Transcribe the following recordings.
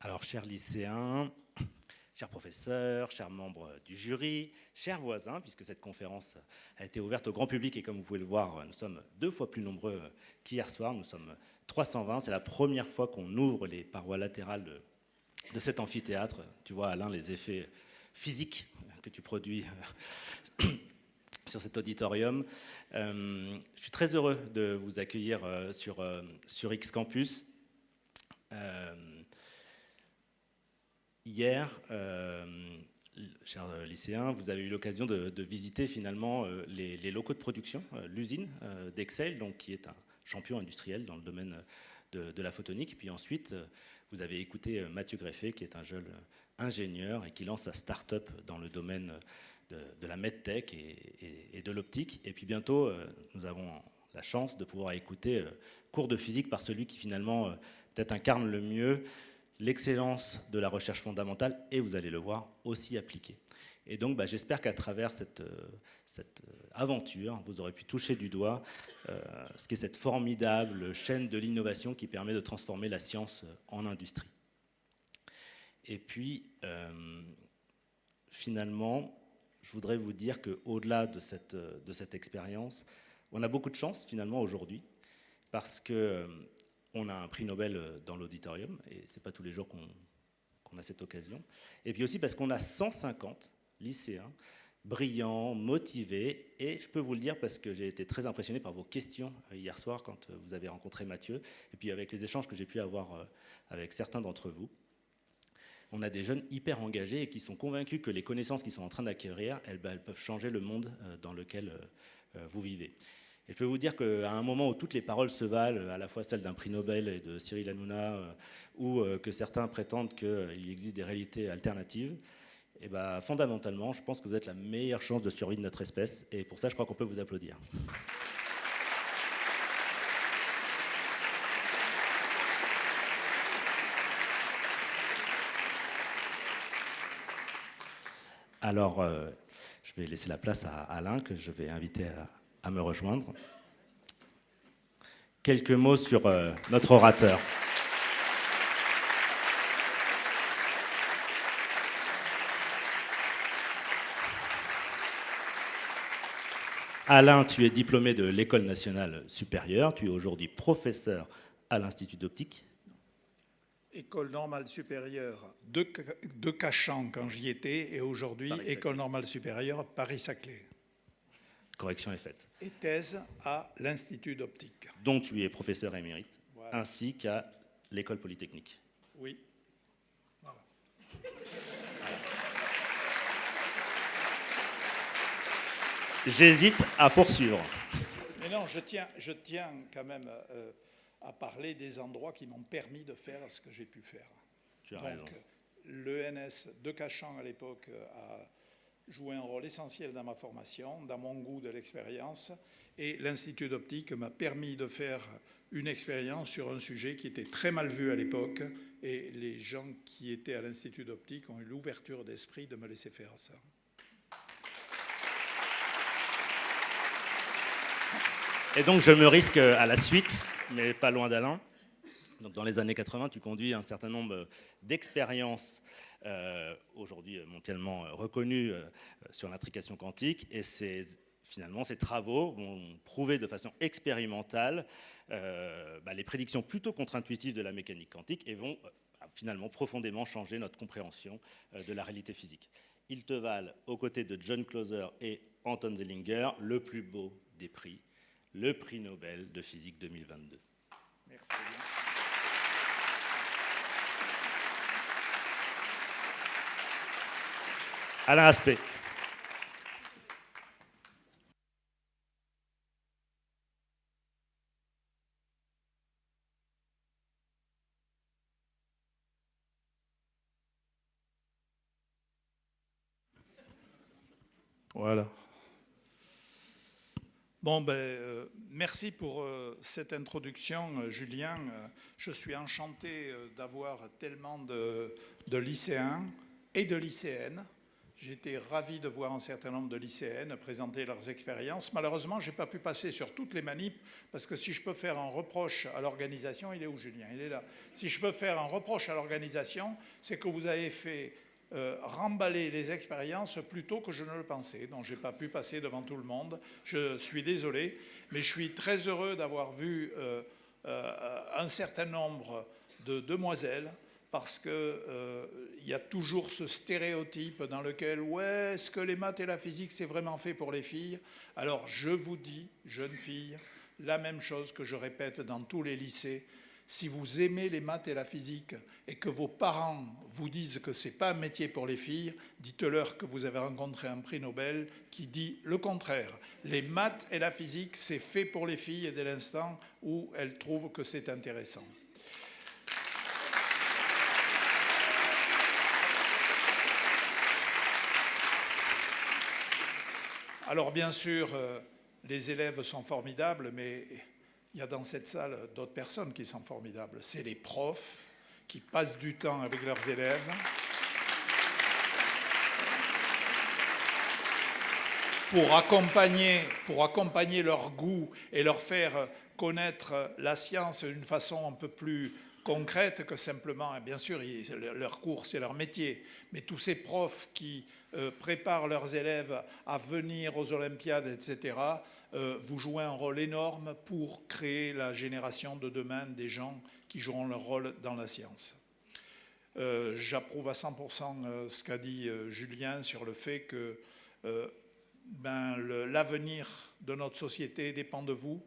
Alors, chers lycéens, chers professeurs, chers membres du jury, chers voisins, puisque cette conférence a été ouverte au grand public et comme vous pouvez le voir, nous sommes 2 fois plus nombreux qu'hier soir, nous sommes 320, c'est la première fois qu'on ouvre les parois latérales de cet amphithéâtre. Tu vois, Alain, les effets physiques que tu produis sur cet auditorium. Je suis très heureux de vous accueillir sur X-Campus. Hier, chers lycéens, vous avez eu l'occasion de visiter finalement les locaux de production, l'usine d'Excel, donc qui est un champion industriel dans le domaine de la photonique. Et puis ensuite, vous avez écouté Mathieu Greffet, qui est un jeune ingénieur et qui lance sa start-up dans le domaine de la medtech et de l'optique. Et puis bientôt, nous avons la chance de pouvoir écouter cours de physique par celui qui finalement peut-être incarne le mieux l'excellence de la recherche fondamentale et, vous allez le voir, aussi appliquée. Et donc, j'espère qu'à travers cette aventure, vous aurez pu toucher du doigt ce qu'est cette formidable chaîne de l'innovation qui permet de transformer la science en industrie. Et puis, finalement, je voudrais vous dire qu'au-delà de cette expérience, on a beaucoup de chance, finalement, aujourd'hui, parce que on a un prix Nobel dans l'auditorium, et ce n'est pas tous les jours qu'on a cette occasion. Et puis aussi parce qu'on a 150 lycéens brillants, motivés, et je peux vous le dire parce que j'ai été très impressionné par vos questions hier soir quand vous avez rencontré Mathieu, et puis avec les échanges que j'ai pu avoir avec certains d'entre vous. On a des jeunes hyper engagés et qui sont convaincus que les connaissances qu'ils sont en train d'acquérir, elles peuvent changer le monde dans lequel vous vivez. Et je peux vous dire qu'à un moment où toutes les paroles se valent, à la fois celles d'un prix Nobel et de Cyril Hanouna, ou que certains prétendent qu'il existe des réalités alternatives, et fondamentalement, je pense que vous êtes la meilleure chance de survie de notre espèce. Et pour ça, je crois qu'on peut vous applaudir. Alors, je vais laisser la place à Alain, que je vais inviter à me rejoindre. Quelques mots sur notre orateur. Alain, tu es diplômé de l'École nationale supérieure. Tu es aujourd'hui professeur à l'Institut d'optique. École normale supérieure de Cachan quand j'y étais, et aujourd'hui École normale supérieure Paris-Saclay. Correction est faite. Et thèse à l'Institut d'optique. Dont tu es professeur émérite, voilà. Ainsi qu'à l'École polytechnique. Oui. Voilà. J'hésite à poursuivre. Mais non, je tiens quand même à parler des endroits qui m'ont permis de faire ce que j'ai pu faire. Tu as raison. L'ENS de Cachan à l'époque a joué un rôle essentiel dans ma formation, dans mon goût de l'expérience, et l'Institut d'optique m'a permis de faire une expérience sur un sujet qui était très mal vu à l'époque, et les gens qui étaient à l'Institut d'optique ont eu l'ouverture d'esprit de me laisser faire ça. Et donc je me risque à la suite, mais pas loin d'Alain. Donc dans les années 80, tu conduis un certain nombre d'expériences aujourd'hui mondialement reconnues sur l'intrication quantique, et finalement ces travaux vont prouver de façon expérimentale les prédictions plutôt contre-intuitives de la mécanique quantique et vont finalement profondément changer notre compréhension de la réalité physique. Ils te valent, aux côtés de John Clauser et Anton Zeilinger, le plus beau des prix, le prix Nobel de physique 2022. Merci. Alain Aspect. Voilà. Bon, merci pour cette introduction, Julien. Je suis enchanté d'avoir tellement de lycéens et de lycéennes. J'étais ravi de voir un certain nombre de lycéennes présenter leurs expériences. Malheureusement, je n'ai pas pu passer sur toutes les manips, parce que si je peux faire un reproche à l'organisation, il est où Julien? Il est là. Si je peux faire un reproche à l'organisation, c'est que vous avez fait remballer les expériences plus tôt que je ne le pensais. Donc je n'ai pas pu passer devant tout le monde. Je suis désolé, mais je suis très heureux d'avoir vu un certain nombre de demoiselles, parce qu'il y a toujours ce stéréotype dans lequel « ouais, est-ce que les maths et la physique, c'est vraiment fait pour les filles ?» Alors je vous dis, jeunes filles, la même chose que je répète dans tous les lycées. Si vous aimez les maths et la physique et que vos parents vous disent que ce n'est pas un métier pour les filles, dites-leur que vous avez rencontré un prix Nobel qui dit le contraire. Les maths et la physique, c'est fait pour les filles dès l'instant où elles trouvent que c'est intéressant. Alors bien sûr, les élèves sont formidables, mais il y a dans cette salle d'autres personnes qui sont formidables. C'est les profs qui passent du temps avec leurs élèves. Pour accompagner leur goût et leur faire connaître la science d'une façon un peu plus concrète que simplement, bien sûr, leur cours, c'est leur métier, mais tous ces profs qui préparent leurs élèves à venir aux Olympiades, etc., vous jouez un rôle énorme pour créer la génération de demain des gens qui joueront leur rôle dans la science. J'approuve à 100% ce qu'a dit Julien sur le fait que l'avenir de notre société dépend de vous.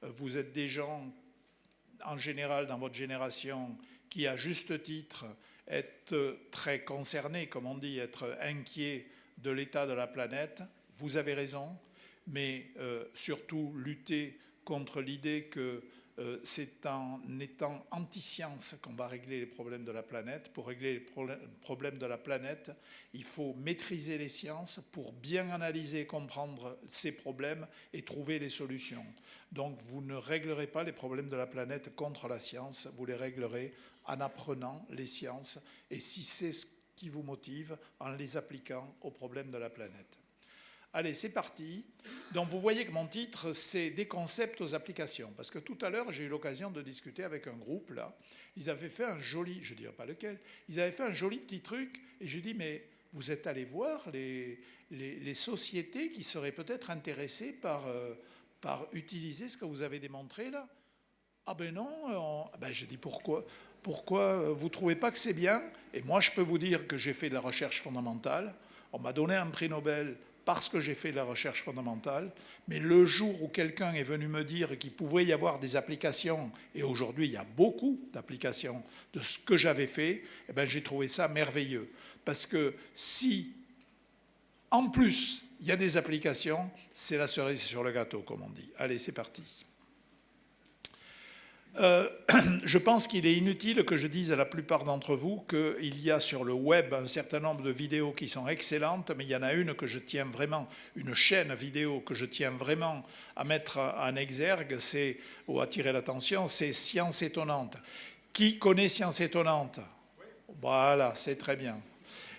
Vous êtes des gens, en général, dans votre génération, qui, à juste titre, êtes très concernés, comme on dit, être inquiets de l'état de la planète. Vous avez raison, mais surtout lutter contre l'idée que c'est en étant anti-science qu'on va régler les problèmes de la planète. Pour régler les problèmes de la planète, il faut maîtriser les sciences pour bien analyser, comprendre ces problèmes et trouver les solutions. Donc vous ne réglerez pas les problèmes de la planète contre la science, vous les réglerez en apprenant les sciences et si c'est ce qui vous motive, en les appliquant aux problèmes de la planète. Allez, c'est parti. Donc vous voyez que mon titre, c'est « Des concepts aux applications ». Parce que tout à l'heure, j'ai eu l'occasion de discuter avec un groupe, là. Ils avaient fait un joli, je ne dirais pas lequel, ils avaient fait un joli petit truc. Et je dis, mais vous êtes allé voir les sociétés qui seraient peut-être intéressées par utiliser ce que vous avez démontré, là? Ah ben non, je dis pourquoi vous ne trouvez pas que c'est bien? Et moi, je peux vous dire que j'ai fait de la recherche fondamentale. On m'a donné un prix Nobel parce que j'ai fait de la recherche fondamentale, mais le jour où quelqu'un est venu me dire qu'il pouvait y avoir des applications, et aujourd'hui il y a beaucoup d'applications de ce que j'avais fait, eh ben, j'ai trouvé ça merveilleux. Parce que si, en plus, il y a des applications, c'est la cerise sur le gâteau, comme on dit. Allez, c'est parti. Je pense qu'il est inutile que je dise à la plupart d'entre vous qu'il y a sur le web un certain nombre de vidéos qui sont excellentes, mais il y en a une que je tiens vraiment, une chaîne vidéo que je tiens vraiment à mettre en exergue, ou à attirer l'attention, c'est Science étonnante. Qui connaît Science étonnante? Voilà, c'est très bien.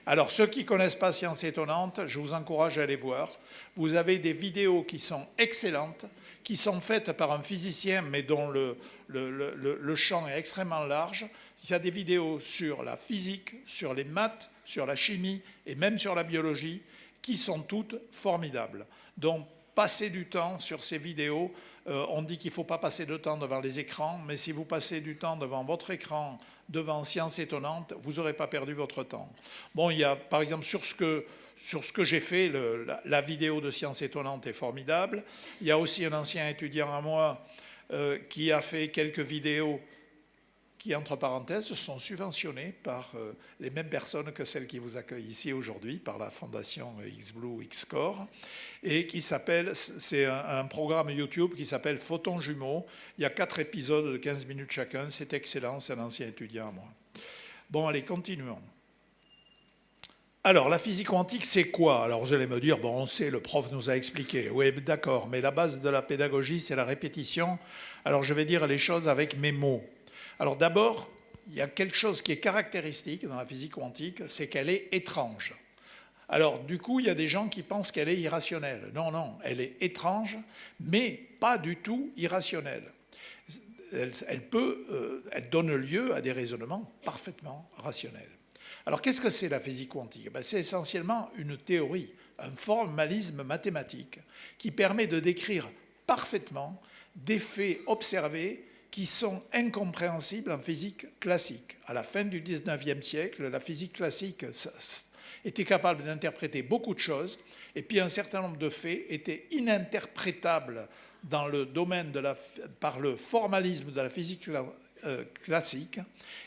Alors, ceux qui ne connaissent pas Science étonnante, je vous encourage à aller voir. Vous avez des vidéos qui sont excellentes, qui sont faites par un physicien, mais dont le champ est extrêmement large. Il y a des vidéos sur la physique, sur les maths, sur la chimie et même sur la biologie, qui sont toutes formidables. Donc, passez du temps sur ces vidéos. On dit qu'il ne faut pas passer de temps devant les écrans, mais si vous passez du temps devant votre écran, devant Science étonnante, vous n'aurez pas perdu votre temps. Bon, il y a, par exemple, sur ce que j'ai fait, la vidéo de Science étonnante est formidable. Il y a aussi un ancien étudiant à moi qui a fait quelques vidéos qui, entre parenthèses, sont subventionnées par les mêmes personnes que celles qui vous accueillent ici aujourd'hui, par la fondation XBlue, Xcore, et qui s'appelle, c'est un programme YouTube qui s'appelle Photons jumeaux. Il y a 4 épisodes de 15 minutes chacun, c'est excellent, c'est un ancien étudiant à moi. Bon, allez, continuons. Alors, la physique quantique, c'est quoi? Alors, vous allez me dire, bon, on sait, le prof nous a expliqué. Oui, d'accord, mais la base de la pédagogie, c'est la répétition. Alors, je vais dire les choses avec mes mots. Alors, d'abord, il y a quelque chose qui est caractéristique dans la physique quantique, c'est qu'elle est étrange. Alors, du coup, il y a des gens qui pensent qu'elle est irrationnelle. Non, non, elle est étrange, mais pas du tout irrationnelle. Elle donne lieu à des raisonnements parfaitement rationnels. Alors, qu'est-ce que c'est la physique quantique? C'est essentiellement une théorie, un formalisme mathématique qui permet de décrire parfaitement des faits observés qui sont incompréhensibles en physique classique. À la fin du 19e siècle, la physique classique était capable d'interpréter beaucoup de choses, et puis un certain nombre de faits étaient ininterprétables dans le domaine par le formalisme de la physique classique,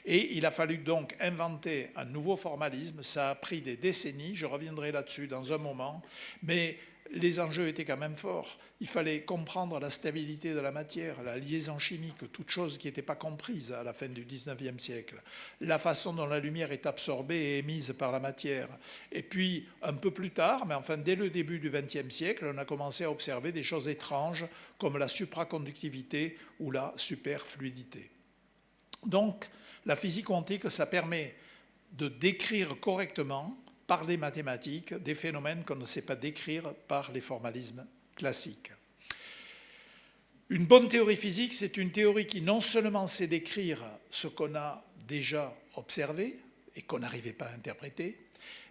et il a fallu donc inventer un nouveau formalisme. Ça a pris des décennies, je reviendrai là-dessus dans un moment, mais les enjeux étaient quand même forts. Il fallait comprendre la stabilité de la matière, la liaison chimique, toutes choses qui n'étaient pas comprises à la fin du 19e siècle, la façon dont la lumière est absorbée et émise par la matière. Et puis, un peu plus tard, mais enfin dès le début du 20e siècle, on a commencé à observer des choses étranges comme la supraconductivité ou la superfluidité. Donc, la physique quantique, ça permet de décrire correctement par des mathématiques des phénomènes qu'on ne sait pas décrire par les formalismes classiques. Une bonne théorie physique, c'est une théorie qui non seulement sait décrire ce qu'on a déjà observé et qu'on n'arrivait pas à interpréter,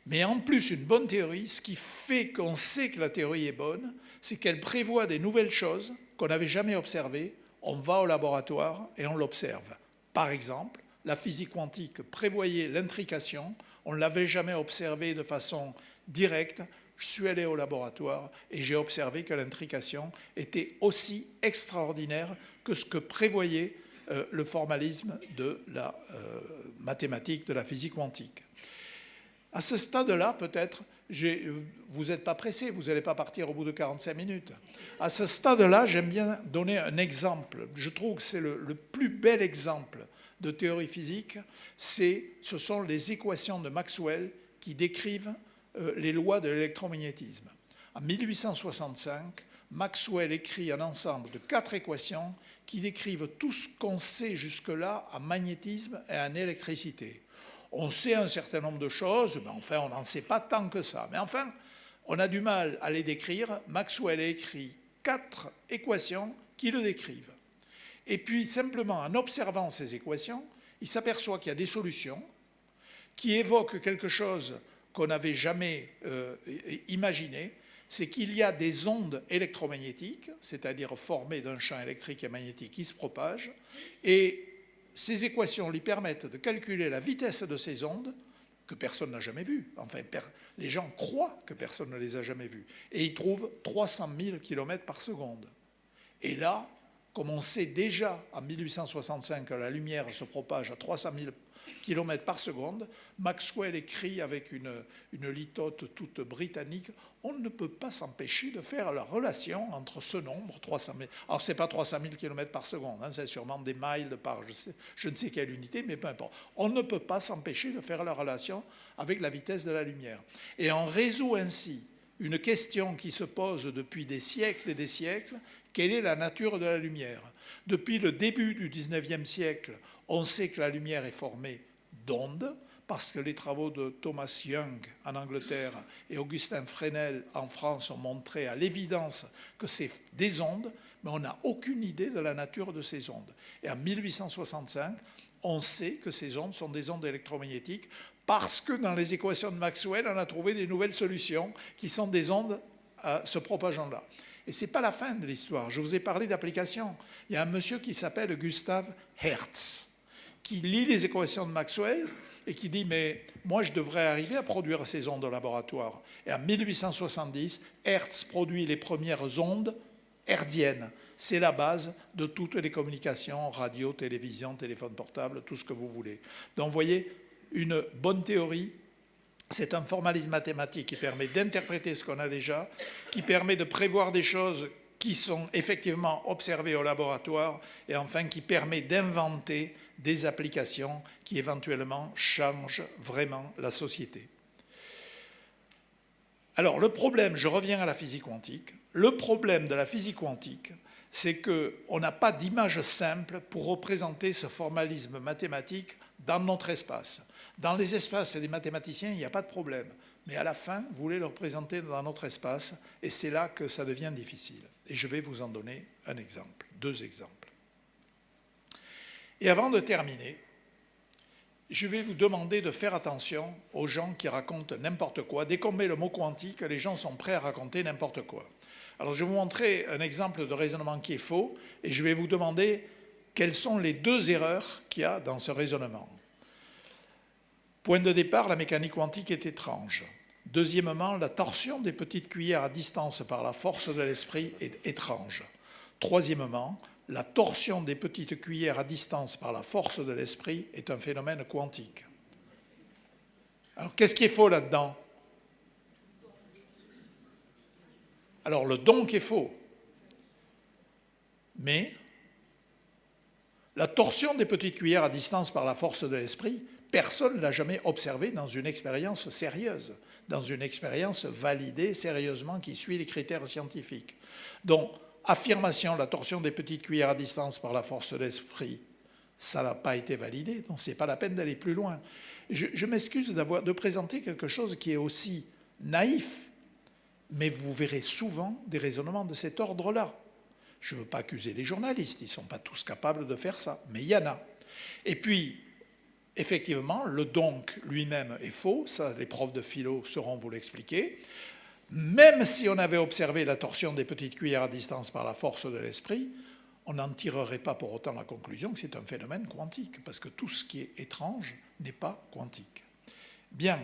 mais en plus, une bonne théorie, ce qui fait qu'on sait que la théorie est bonne, c'est qu'elle prévoit des nouvelles choses qu'on n'avait jamais observées. On va au laboratoire et on l'observe. Par exemple, la physique quantique prévoyait l'intrication. On ne l'avait jamais observé de façon directe. Je suis allé au laboratoire et j'ai observé que l'intrication était aussi extraordinaire que ce que prévoyait le formalisme de la mathématique, de la physique quantique. À ce stade-là, peut-être, vous n'êtes pas pressé, vous n'allez pas partir au bout de 45 minutes. À ce stade-là, j'aime bien donner un exemple. Je trouve que c'est le plus bel exemple de théorie physique, ce sont les équations de Maxwell qui décrivent les lois de l'électromagnétisme. En 1865, Maxwell écrit un ensemble de 4 équations qui décrivent tout ce qu'on sait jusque-là en magnétisme et en électricité. On sait un certain nombre de choses, mais enfin, on n'en sait pas tant que ça. Mais enfin, on a du mal à les décrire. Maxwell a écrit 4 équations qui le décrivent. Et puis, simplement, en observant ces équations, il s'aperçoit qu'il y a des solutions qui évoquent quelque chose qu'on n'avait jamais imaginé, c'est qu'il y a des ondes électromagnétiques, c'est-à-dire formées d'un champ électrique et magnétique qui se propagent, et ces équations lui permettent de calculer la vitesse de ces ondes que personne n'a jamais vues. Enfin, les gens croient que personne ne les a jamais vues. Et ils trouvent 300 000 km par seconde. Et là, comme on sait déjà en 1865 que la lumière se propage à 300 000 km par seconde, Maxwell écrit avec une litote toute britannique, on ne peut pas s'empêcher de faire la relation entre ce nombre, 300 000. Alors, ce n'est pas 300 000 km par seconde, hein, c'est sûrement des miles par je ne sais quelle unité, mais peu importe. On ne peut pas s'empêcher de faire la relation avec la vitesse de la lumière. Et on résout ainsi une question qui se pose depuis des siècles et des siècles, quelle est la nature de la lumière? Depuis le début du 19e siècle, on sait que la lumière est formée d'ondes, parce que les travaux de Thomas Young en Angleterre et Augustin Fresnel en France ont montré à l'évidence que c'est des ondes, mais on n'a aucune idée de la nature de ces ondes. Et en 1865, on sait que ces ondes sont des ondes électromagnétiques, parce que dans les équations de Maxwell, on a trouvé des nouvelles solutions qui sont des ondes se propageant là. Et ce n'est pas la fin de l'histoire. Je vous ai parlé d'applications. Il y a un monsieur qui s'appelle Gustav Hertz, qui lit les équations de Maxwell et qui dit « mais moi, je devrais arriver à produire ces ondes au laboratoire ». Et en 1870, Hertz produit les premières ondes hertziennes. C'est la base de toutes les communications, radio, télévision, téléphone portable, tout ce que vous voulez. Donc, vous voyez, une bonne théorie, c'est un formalisme mathématique qui permet d'interpréter ce qu'on a déjà, qui permet de prévoir des choses qui sont effectivement observées au laboratoire et enfin qui permet d'inventer des applications qui éventuellement changent vraiment la société. Alors le problème, je reviens à la physique quantique, le problème de la physique quantique, c'est qu'on n'a pas d'image simple pour représenter ce formalisme mathématique dans notre espace. Dans les espaces des mathématiciens, il n'y a pas de problème. mais à la fin, vous voulez le représenter dans notre espace, et c'est là que ça devient difficile. Et je vais vous en donner un exemple, 2 exemples. Et avant de terminer, je vais vous demander de faire attention aux gens qui racontent n'importe quoi. Dès qu'on met le mot quantique, les gens sont prêts à raconter n'importe quoi. Alors je vais vous montrer un exemple de raisonnement qui est faux, et je vais vous demander quelles sont les 2 erreurs qu'il y a dans ce raisonnement. Point de départ, la mécanique quantique est étrange. Deuxièmement, la torsion des petites cuillères à distance par la force de l'esprit est étrange. Troisièmement, la torsion des petites cuillères à distance par la force de l'esprit est un phénomène quantique. Alors, qu'est-ce qui est faux là-dedans? Alors, le donc est faux. Mais la torsion des petites cuillères à distance par la force de l'esprit, personne ne l'a jamais observé dans une expérience sérieuse, dans une expérience validée sérieusement qui suit les critères scientifiques. Donc, affirmation, la torsion des petites cuillères à distance par la force de l'esprit, ça n'a pas été validé, donc ce n'est pas la peine d'aller plus loin. Je m'excuse de présenter quelque chose qui est aussi naïf, mais vous verrez souvent des raisonnements de cet ordre-là. Je ne veux pas accuser les journalistes, ils ne sont pas tous capables de faire ça, mais il y en a. Et puis, effectivement, le donc lui-même est faux, ça les profs de philo sauront vous l'expliquer. Même si on avait observé la torsion des petites cuillères à distance par la force de l'esprit, on n'en tirerait pas pour autant la conclusion que c'est un phénomène quantique, parce que tout ce qui est étrange n'est pas quantique. Bien,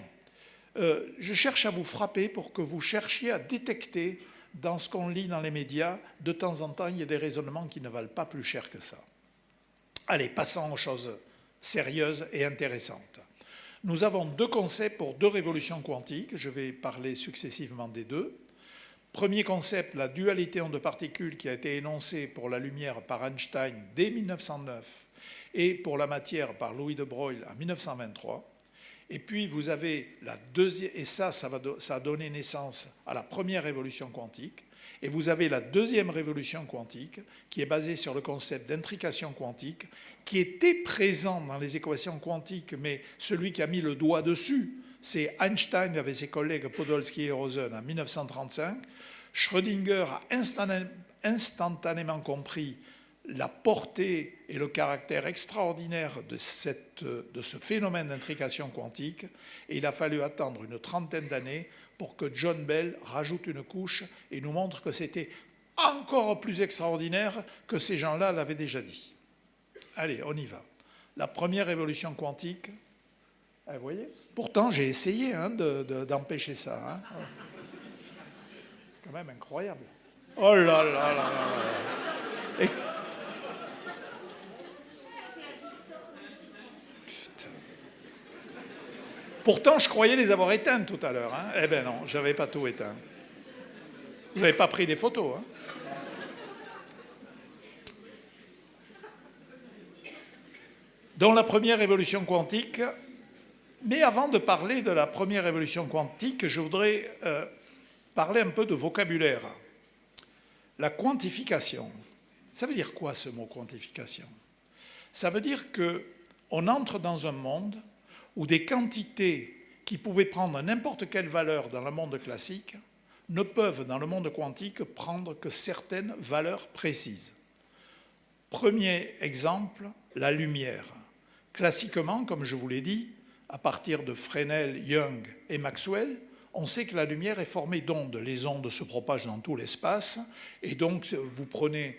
je cherche à vous frapper pour que vous cherchiez à détecter dans ce qu'on lit dans les médias, de temps en temps, il y a des raisonnements qui ne valent pas plus cher que ça. Allez, passons aux choses sérieuses et intéressantes. Nous avons 2 concepts pour 2 révolutions quantiques. Je vais parler successivement des 2. Premier concept, la dualité onde-particule qui a été énoncée pour la lumière par Einstein dès 1909 et pour la matière par Louis de Broglie en 1923. Et puis vous avez la deuxième, et ça a donné naissance à la première révolution quantique. Et vous avez la deuxième révolution quantique qui est basée sur le concept d'intrication quantique, qui était présent dans les équations quantiques, mais celui qui a mis le doigt dessus, c'est Einstein avec ses collègues Podolsky et Rosen en 1935. Schrödinger a instantanément compris la portée et le caractère extraordinaire de ce phénomène d'intrication quantique, et il a fallu attendre une 30aine d'années pour que John Bell rajoute une couche et nous montre que c'était encore plus extraordinaire que ces gens-là l'avaient déjà dit. Allez, on y va. La première révolution quantique, vous voyez, pourtant j'ai essayé d'empêcher ça. Hein. C'est quand même incroyable. Oh là là là là là. Et... Pourtant, je croyais les avoir éteintes tout à l'heure. Hein. Eh bien non, je n'avais pas tout éteint. Vous n'avez pas pris des photos. Hein. Donc la première révolution quantique. Mais avant de parler de la première révolution quantique, je voudrais parler un peu de vocabulaire. La quantification. Ça veut dire quoi ce mot quantification? Ça veut dire qu'on entre dans un monde où des quantités qui pouvaient prendre n'importe quelle valeur dans le monde classique ne peuvent, dans le monde quantique, prendre que certaines valeurs précises. Premier exemple, la lumière. Classiquement, comme je vous l'ai dit, à partir de Fresnel, Young et Maxwell, on sait que la lumière est formée d'ondes. Les ondes se propagent dans tout l'espace, et donc vous prenez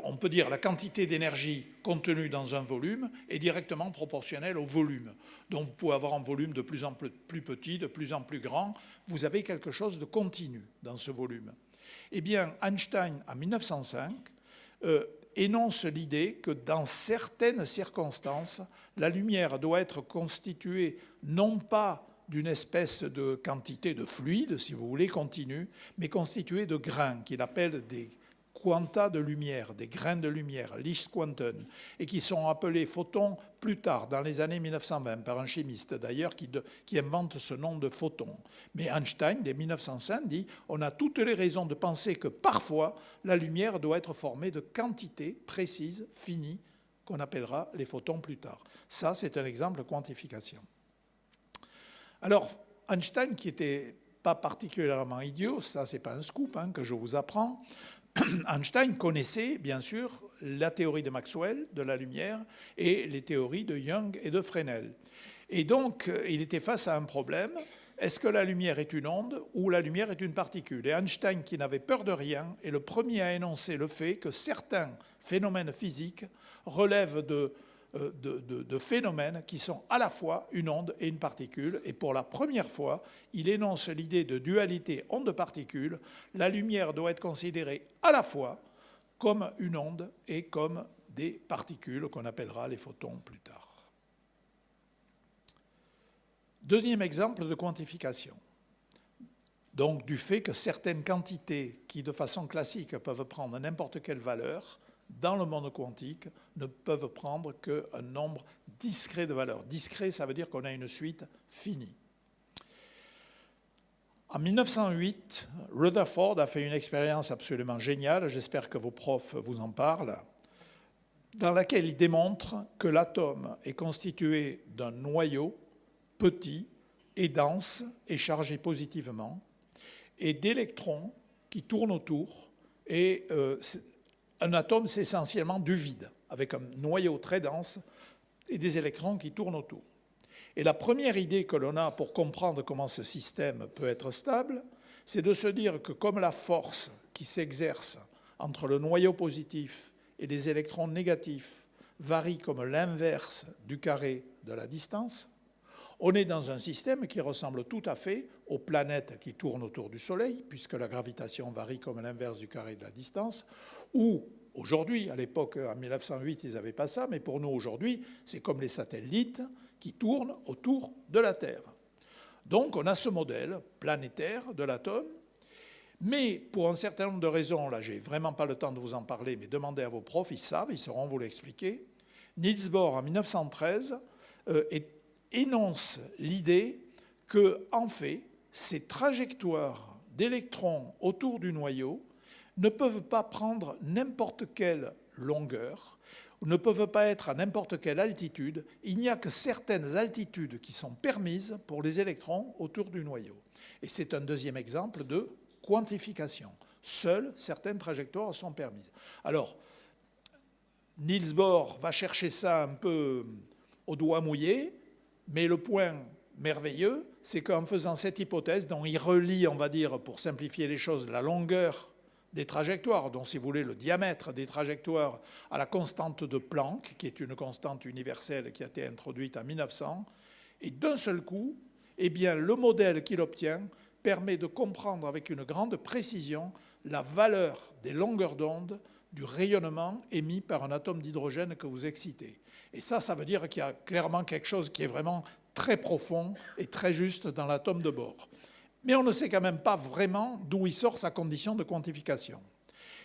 on peut dire la quantité d'énergie contenue dans un volume est directement proportionnelle au volume. Donc vous pouvez avoir un volume de plus en plus petit, de plus en plus grand. Vous avez quelque chose de continu dans ce volume. Eh bien, Einstein, en 1905, énonce l'idée que dans certaines circonstances, la lumière doit être constituée non pas d'une espèce de quantité de fluide, si vous voulez, continue, mais constituée de grains qu'il appelle des quanta de lumière, des grains de lumière, Lichtquanten, et qui sont appelés photons plus tard, dans les années 1920, par un chimiste d'ailleurs qui invente ce nom de photon. Mais Einstein, dès 1905, dit « on a toutes les raisons de penser que parfois la lumière doit être formée de quantités précises, finies, qu'on appellera les photons plus tard ». Ça, c'est un exemple de quantification. Alors, Einstein, qui n'était pas particulièrement idiot, ça c'est pas un scoop que je vous apprends, Einstein connaissait bien sûr la théorie de Maxwell de la lumière et les théories de Young et de Fresnel. Et donc il était face à un problème, est-ce que la lumière est une onde ou la lumière est une particule? Et Einstein, qui n'avait peur de rien, est le premier à énoncer le fait que certains phénomènes physiques relèvent de phénomènes qui sont à la fois une onde et une particule. Et pour la première fois, il énonce l'idée de dualité onde-particule. La lumière doit être considérée à la fois comme une onde et comme des particules qu'on appellera les photons plus tard. Deuxième exemple de quantification. Donc du fait que certaines quantités qui de façon classique peuvent prendre n'importe quelle valeur, dans le monde quantique, ne peuvent prendre qu'un nombre discret de valeurs. Discret, ça veut dire qu'on a une suite finie. En 1908, Rutherford a fait une expérience absolument géniale, j'espère que vos profs vous en parlent, dans laquelle il démontre que l'atome est constitué d'un noyau petit et dense et chargé positivement, et d'électrons qui tournent autour, et un atome, c'est essentiellement du vide, avec un noyau très dense et des électrons qui tournent autour. Et la première idée que l'on a pour comprendre comment ce système peut être stable, c'est de se dire que comme la force qui s'exerce entre le noyau positif et les électrons négatifs varie comme l'inverse du carré de la distance, on est dans un système qui ressemble tout à fait aux planètes qui tournent autour du Soleil, puisque la gravitation varie comme l'inverse du carré de la distance, ou aujourd'hui, à l'époque, en 1908, ils n'avaient pas ça, mais pour nous aujourd'hui, c'est comme les satellites qui tournent autour de la Terre. Donc on a ce modèle planétaire de l'atome, mais pour un certain nombre de raisons, là j'ai vraiment pas le temps de vous en parler, mais demandez à vos profs, ils savent, ils sauront vous l'expliquer. Niels Bohr, en 1913, énonce l'idée que, en fait, ces trajectoires d'électrons autour du noyau ne peuvent pas prendre n'importe quelle longueur, ne peuvent pas être à n'importe quelle altitude. Il n'y a que certaines altitudes qui sont permises pour les électrons autour du noyau. Et c'est un deuxième exemple de quantification. Seules certaines trajectoires sont permises. Alors, Niels Bohr va chercher ça un peu au doigt mouillé, mais le point merveilleux, c'est qu'en faisant cette hypothèse, dont il relie, on va dire, pour simplifier les choses, la longueur des trajectoires, donc si vous voulez le diamètre des trajectoires à la constante de Planck, qui est une constante universelle qui a été introduite en 1900, et d'un seul coup, eh bien, le modèle qu'il obtient permet de comprendre avec une grande précision la valeur des longueurs d'onde du rayonnement émis par un atome d'hydrogène que vous excitez. Et ça veut dire qu'il y a clairement quelque chose qui est vraiment très profond et très juste dans l'atome de Bohr. Mais on ne sait quand même pas vraiment d'où il sort sa condition de quantification.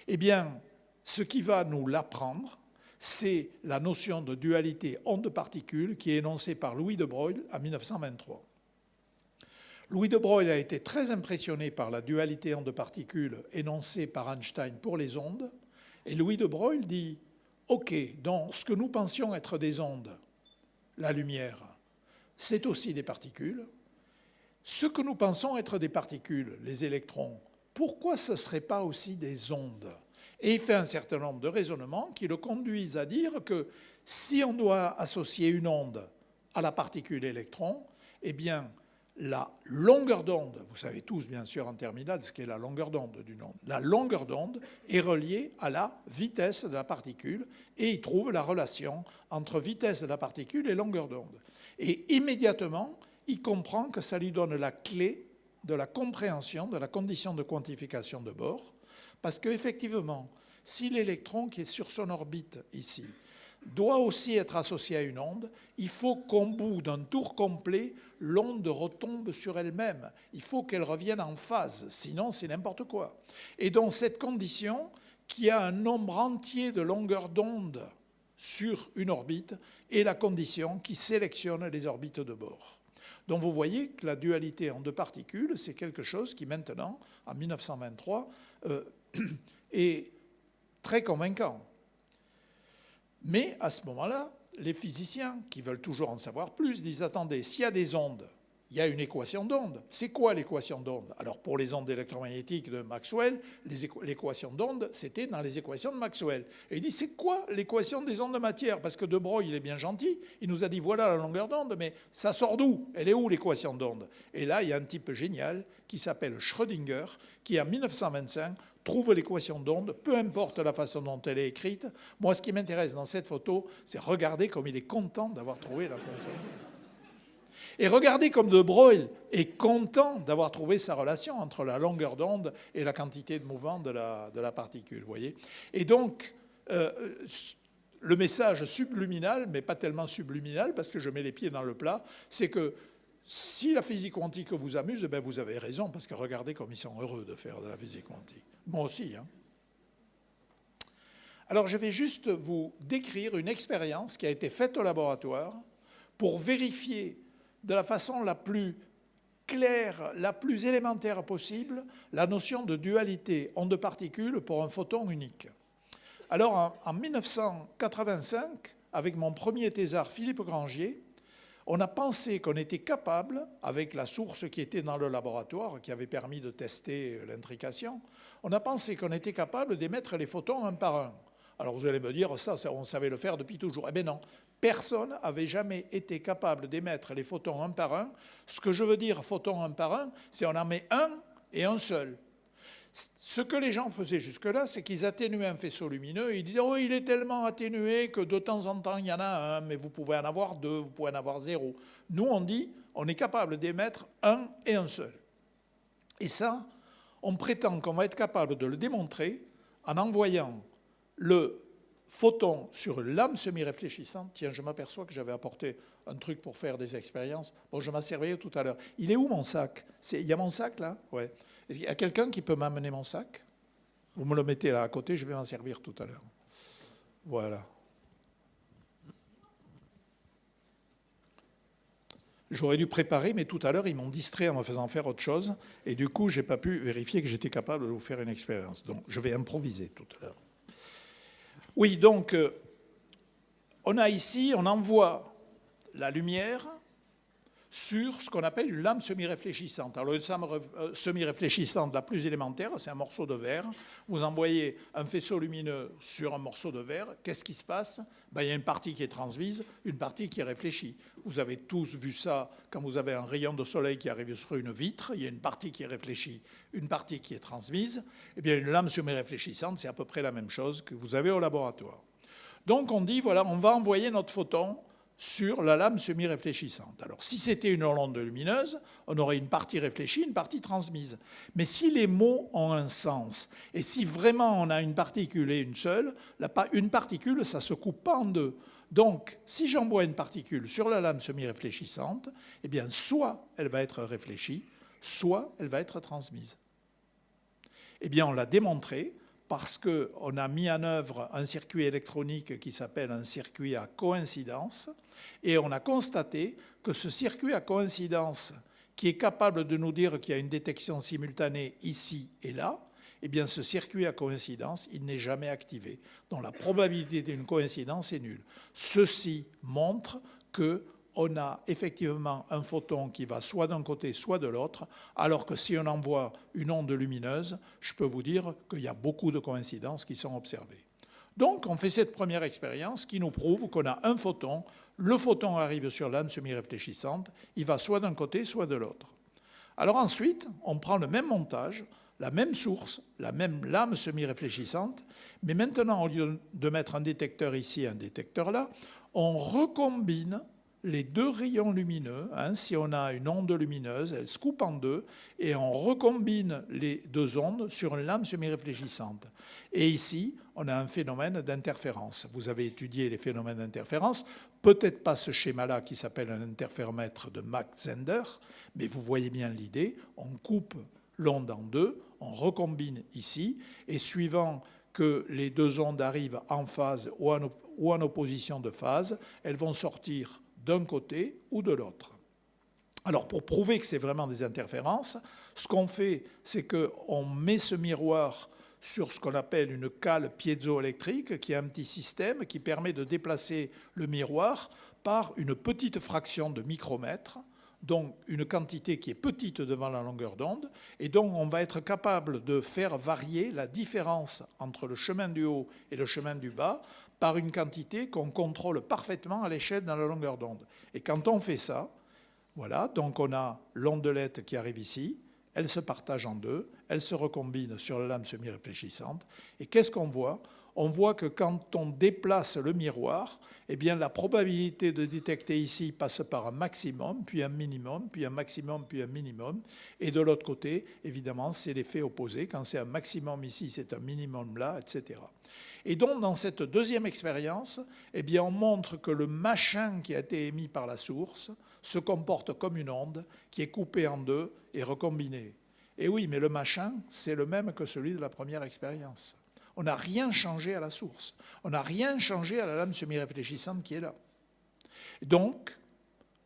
Eh bien, ce qui va nous l'apprendre, c'est la notion de dualité onde-particule qui est énoncée par Louis de Broglie en 1923. Louis de Broglie a été très impressionné par la dualité onde-particule énoncée par Einstein pour les ondes, et Louis de Broglie dit « Ok, donc ce que nous pensions être des ondes, la lumière, c'est aussi des particules. Ce que nous pensons être des particules, les électrons, pourquoi ce ne serait pas aussi des ondes ?» Et il fait un certain nombre de raisonnements qui le conduisent à dire que si on doit associer une onde à la particule électron, eh bien, la longueur d'onde, vous savez tous bien sûr en terminale ce qu'est la longueur d'onde d'une onde, la longueur d'onde est reliée à la vitesse de la particule et il trouve la relation entre vitesse de la particule et longueur d'onde. Et immédiatement, il comprend que ça lui donne la clé de la compréhension de la condition de quantification de Bohr, parce qu'effectivement, si l'électron qui est sur son orbite ici doit aussi être associé à une onde, il faut qu'au bout d'un tour complet, l'onde retombe sur elle-même. Il faut qu'elle revienne en phase, sinon c'est n'importe quoi. Et donc cette condition, qui a un nombre entier de longueurs d'onde sur une orbite, est la condition qui sélectionne les orbites de Bohr. Donc vous voyez que la dualité en deux particules, c'est quelque chose qui maintenant, en 1923, est très convaincant. Mais à ce moment-là, les physiciens, qui veulent toujours en savoir plus, disent « Attendez, s'il y a des ondes il y a une équation d'onde. C'est quoi l'équation d'onde? Alors pour les ondes électromagnétiques de Maxwell, l'équation d'onde, c'était dans les équations de Maxwell. Et il dit, c'est quoi l'équation des ondes de matière? Parce que De Broglie, il est bien gentil, il nous a dit, voilà la longueur d'onde, mais ça sort d'où? Elle est où l'équation d'onde? Et là, il y a un type génial qui s'appelle Schrödinger, qui en 1925 trouve l'équation d'onde, peu importe la façon dont elle est écrite. Moi, ce qui m'intéresse dans cette photo, c'est regarder comme il est content d'avoir trouvé la fonction d'onde. Et regardez comme De Broglie est content d'avoir trouvé sa relation entre la longueur d'onde et la quantité de mouvement de la particule, voyez. Et donc, le message subliminal, mais pas tellement subliminal, parce que je mets les pieds dans le plat, c'est que si la physique quantique vous amuse, ben vous avez raison, parce que regardez comme ils sont heureux de faire de la physique quantique. Moi aussi, hein. Alors, je vais juste vous décrire une expérience qui a été faite au laboratoire pour vérifier de la façon la plus claire, la plus élémentaire possible, la notion de dualité onde-particule pour un photon unique. Alors, en 1985, avec mon premier thésard Philippe Grangier, on a pensé qu'on était capable, avec la source qui était dans le laboratoire, qui avait permis de tester l'intrication, on a pensé qu'on était capable d'émettre les photons un par un. Alors vous allez me dire, ça on savait le faire depuis toujours. Eh bien non, personne n'avait jamais été capable d'émettre les photons un par un. Ce que je veux dire photons un par un, c'est on en met un et un seul. Ce que les gens faisaient jusque-là, c'est qu'ils atténuaient un faisceau lumineux et ils disaient « Oh, il est tellement atténué que de temps en temps, il y en a un, mais vous pouvez en avoir deux, vous pouvez en avoir zéro. » Nous, on dit on est capable d'émettre un et un seul. Et ça, on prétend qu'on va être capable de le démontrer en envoyant le photon sur une lame semi-réfléchissante. Tiens, je m'aperçois que j'avais apporté un truc pour faire des expériences. Bon, je m'en servais tout à l'heure. Il est où mon sac? Il y a mon sac là? Ouais. Il y a quelqu'un qui peut m'amener mon sac? Vous me le mettez là à côté, je vais m'en servir tout à l'heure. Voilà. J'aurais dû préparer, mais tout à l'heure, ils m'ont distrait en me faisant faire autre chose. Et du coup, je n'ai pas pu vérifier que j'étais capable de vous faire une expérience. Donc, je vais improviser tout à l'heure. Oui, donc, on a ici, on envoie la lumière sur ce qu'on appelle une lame semi-réfléchissante. Alors, une lame semi-réfléchissante, la plus élémentaire, c'est un morceau de verre. Vous envoyez un faisceau lumineux sur un morceau de verre. Qu'est-ce qui se passe? Ben, il y a une partie qui est transmise, une partie qui est réfléchie. Vous avez tous vu ça quand vous avez un rayon de soleil qui arrive sur une vitre. Il y a une partie qui est réfléchie, une partie qui est transmise. Eh bien, une lame semi-réfléchissante, c'est à peu près la même chose que vous avez au laboratoire. Donc, on dit, voilà, on va envoyer notre photon sur la lame semi-réfléchissante. Alors, si c'était une onde lumineuse, on aurait une partie réfléchie, une partie transmise. Mais si les mots ont un sens, et si vraiment on a une particule et une seule, une particule, ça ne se coupe pas en deux. Donc, si j'envoie une particule sur la lame semi-réfléchissante, eh bien, soit elle va être réfléchie, soit elle va être transmise. Eh bien, on l'a démontré parce qu'on a mis en œuvre un circuit électronique qui s'appelle un circuit à coïncidence, et on a constaté que ce circuit à coïncidence, qui est capable de nous dire qu'il y a une détection simultanée ici et là, eh bien ce circuit à coïncidence, il n'est jamais activé. Donc la probabilité d'une coïncidence est nulle. Ceci montre qu'on a effectivement un photon qui va soit d'un côté, soit de l'autre, alors que si on envoie une onde lumineuse, je peux vous dire qu'il y a beaucoup de coïncidences qui sont observées. Donc on fait cette première expérience qui nous prouve qu'on a un photon. Le photon arrive sur la lame semi-réfléchissante, il va soit d'un côté, soit de l'autre. Alors ensuite, on prend le même montage, la même source, la même lame semi-réfléchissante, mais maintenant, au lieu de mettre un détecteur ici et un détecteur là, on recombine les deux rayons lumineux. Si on a une onde lumineuse, elle se coupe en deux, et on recombine les deux ondes sur une lame semi-réfléchissante. Et ici, on a un phénomène d'interférence. Vous avez étudié les phénomènes d'interférence, peut-être pas ce schéma-là qui s'appelle un interféromètre de Mach-Zehnder, mais vous voyez bien l'idée, on coupe l'onde en deux, on recombine ici, et suivant que les deux ondes arrivent en phase ou en opposition de phase, elles vont sortir d'un côté ou de l'autre. Alors, pour prouver que c'est vraiment des interférences, ce qu'on fait, c'est qu'on met ce miroir sur ce qu'on appelle une cale piézoélectrique, qui est un petit système qui permet de déplacer le miroir par une petite fraction de micromètre. donc une quantité qui est petite devant la longueur d'onde, et donc on va être capable de faire varier la différence entre le chemin du haut et le chemin du bas par une quantité qu'on contrôle parfaitement à l'échelle dans la longueur d'onde. Et quand on fait ça, voilà, donc on a l'ondelette qui arrive ici, elle se partage en deux, elle se recombine sur la lame semi-réfléchissante, et qu'est-ce qu'on voit ? On voit que quand on déplace le miroir, eh bien, la probabilité de détecter ici passe par un maximum, puis un minimum, puis un maximum, puis un minimum. Et de l'autre côté, évidemment, c'est l'effet opposé. Quand c'est un maximum ici, c'est un minimum là, etc. Et donc, dans cette deuxième expérience, eh bien, on montre que le machin qui a été émis par la source se comporte comme une onde qui est coupée en deux et recombinée. Et oui, mais le machin, c'est le même que celui de la première expérience. On n'a rien changé à la source. On n'a rien changé à la lame semi-réfléchissante qui est là. Donc,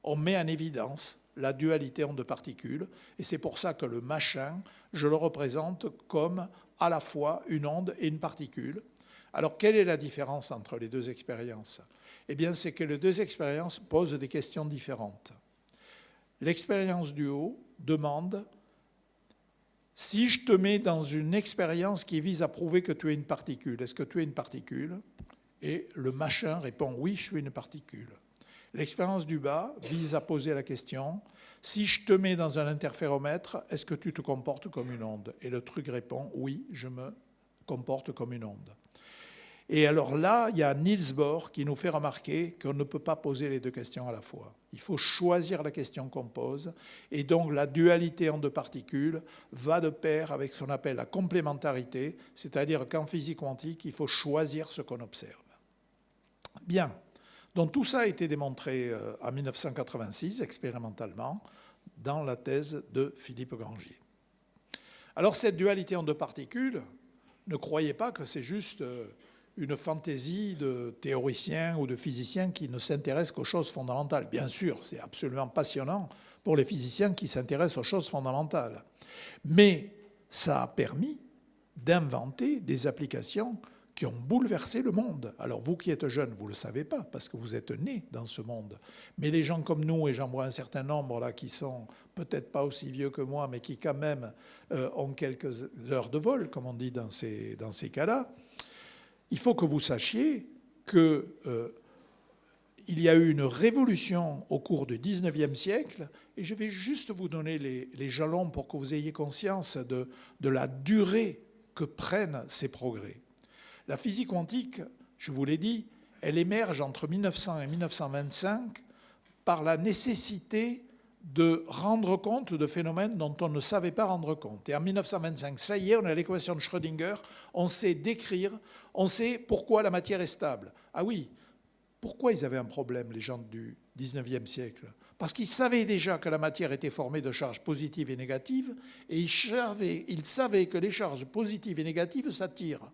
on met en évidence la dualité onde-particule, et c'est pour ça que le machin, je le représente comme à la fois une onde et une particule. Alors, quelle est la différence entre les deux expériences ? Eh bien, c'est que les deux expériences posent des questions différentes. L'expérience du haut demande: si je te mets dans une expérience qui vise à prouver que tu es une particule, est-ce que tu es une particule ? Et le machin répond: oui, je suis une particule. L'expérience du bas vise à poser la question: si je te mets dans un interféromètre, est-ce que tu te comportes comme une onde ? Et le truc répond: oui, je me comporte comme une onde. Et alors là, il y a Niels Bohr qui nous fait remarquer qu'on ne peut pas poser les deux questions à la fois. Il faut choisir la question qu'on pose, et donc la dualité en deux particules va de pair avec ce qu'on appelle la complémentarité, c'est-à-dire qu'en physique quantique, il faut choisir ce qu'on observe. Bien, donc tout ça a été démontré en 1986, expérimentalement, dans la thèse de Philippe Grangier. Alors cette dualité en deux particules, ne croyez pas que c'est juste une fantaisie de théoriciens ou de physiciens qui ne s'intéressent qu'aux choses fondamentales. Bien sûr, c'est absolument passionnant pour les physiciens qui s'intéressent aux choses fondamentales. Mais ça a permis d'inventer des applications qui ont bouleversé le monde. Alors vous qui êtes jeunes, vous ne le savez pas, parce que vous êtes nés dans ce monde. Mais les gens comme nous, et j'en vois un certain nombre là, qui sont peut-être pas aussi vieux que moi, mais qui quand même ont quelques heures de vol, comme on dit dans ces cas-là, il faut que vous sachiez qu'il y a eu une révolution au cours du 19e siècle, et je vais juste vous donner les jalons pour que vous ayez conscience de la durée que prennent ces progrès. La physique quantique, je vous l'ai dit, elle émerge entre 1900 et 1925 par la nécessité de rendre compte de phénomènes dont on ne savait pas rendre compte. Et en 1925, ça y est, on a l'équation de Schrödinger, on sait décrire, on sait pourquoi la matière est stable. Ah oui, pourquoi ils avaient un problème, les gens du 19e siècle ? Parce qu'ils savaient déjà que la matière était formée de charges positives et négatives, et ils savaient que les charges positives et négatives s'attirent.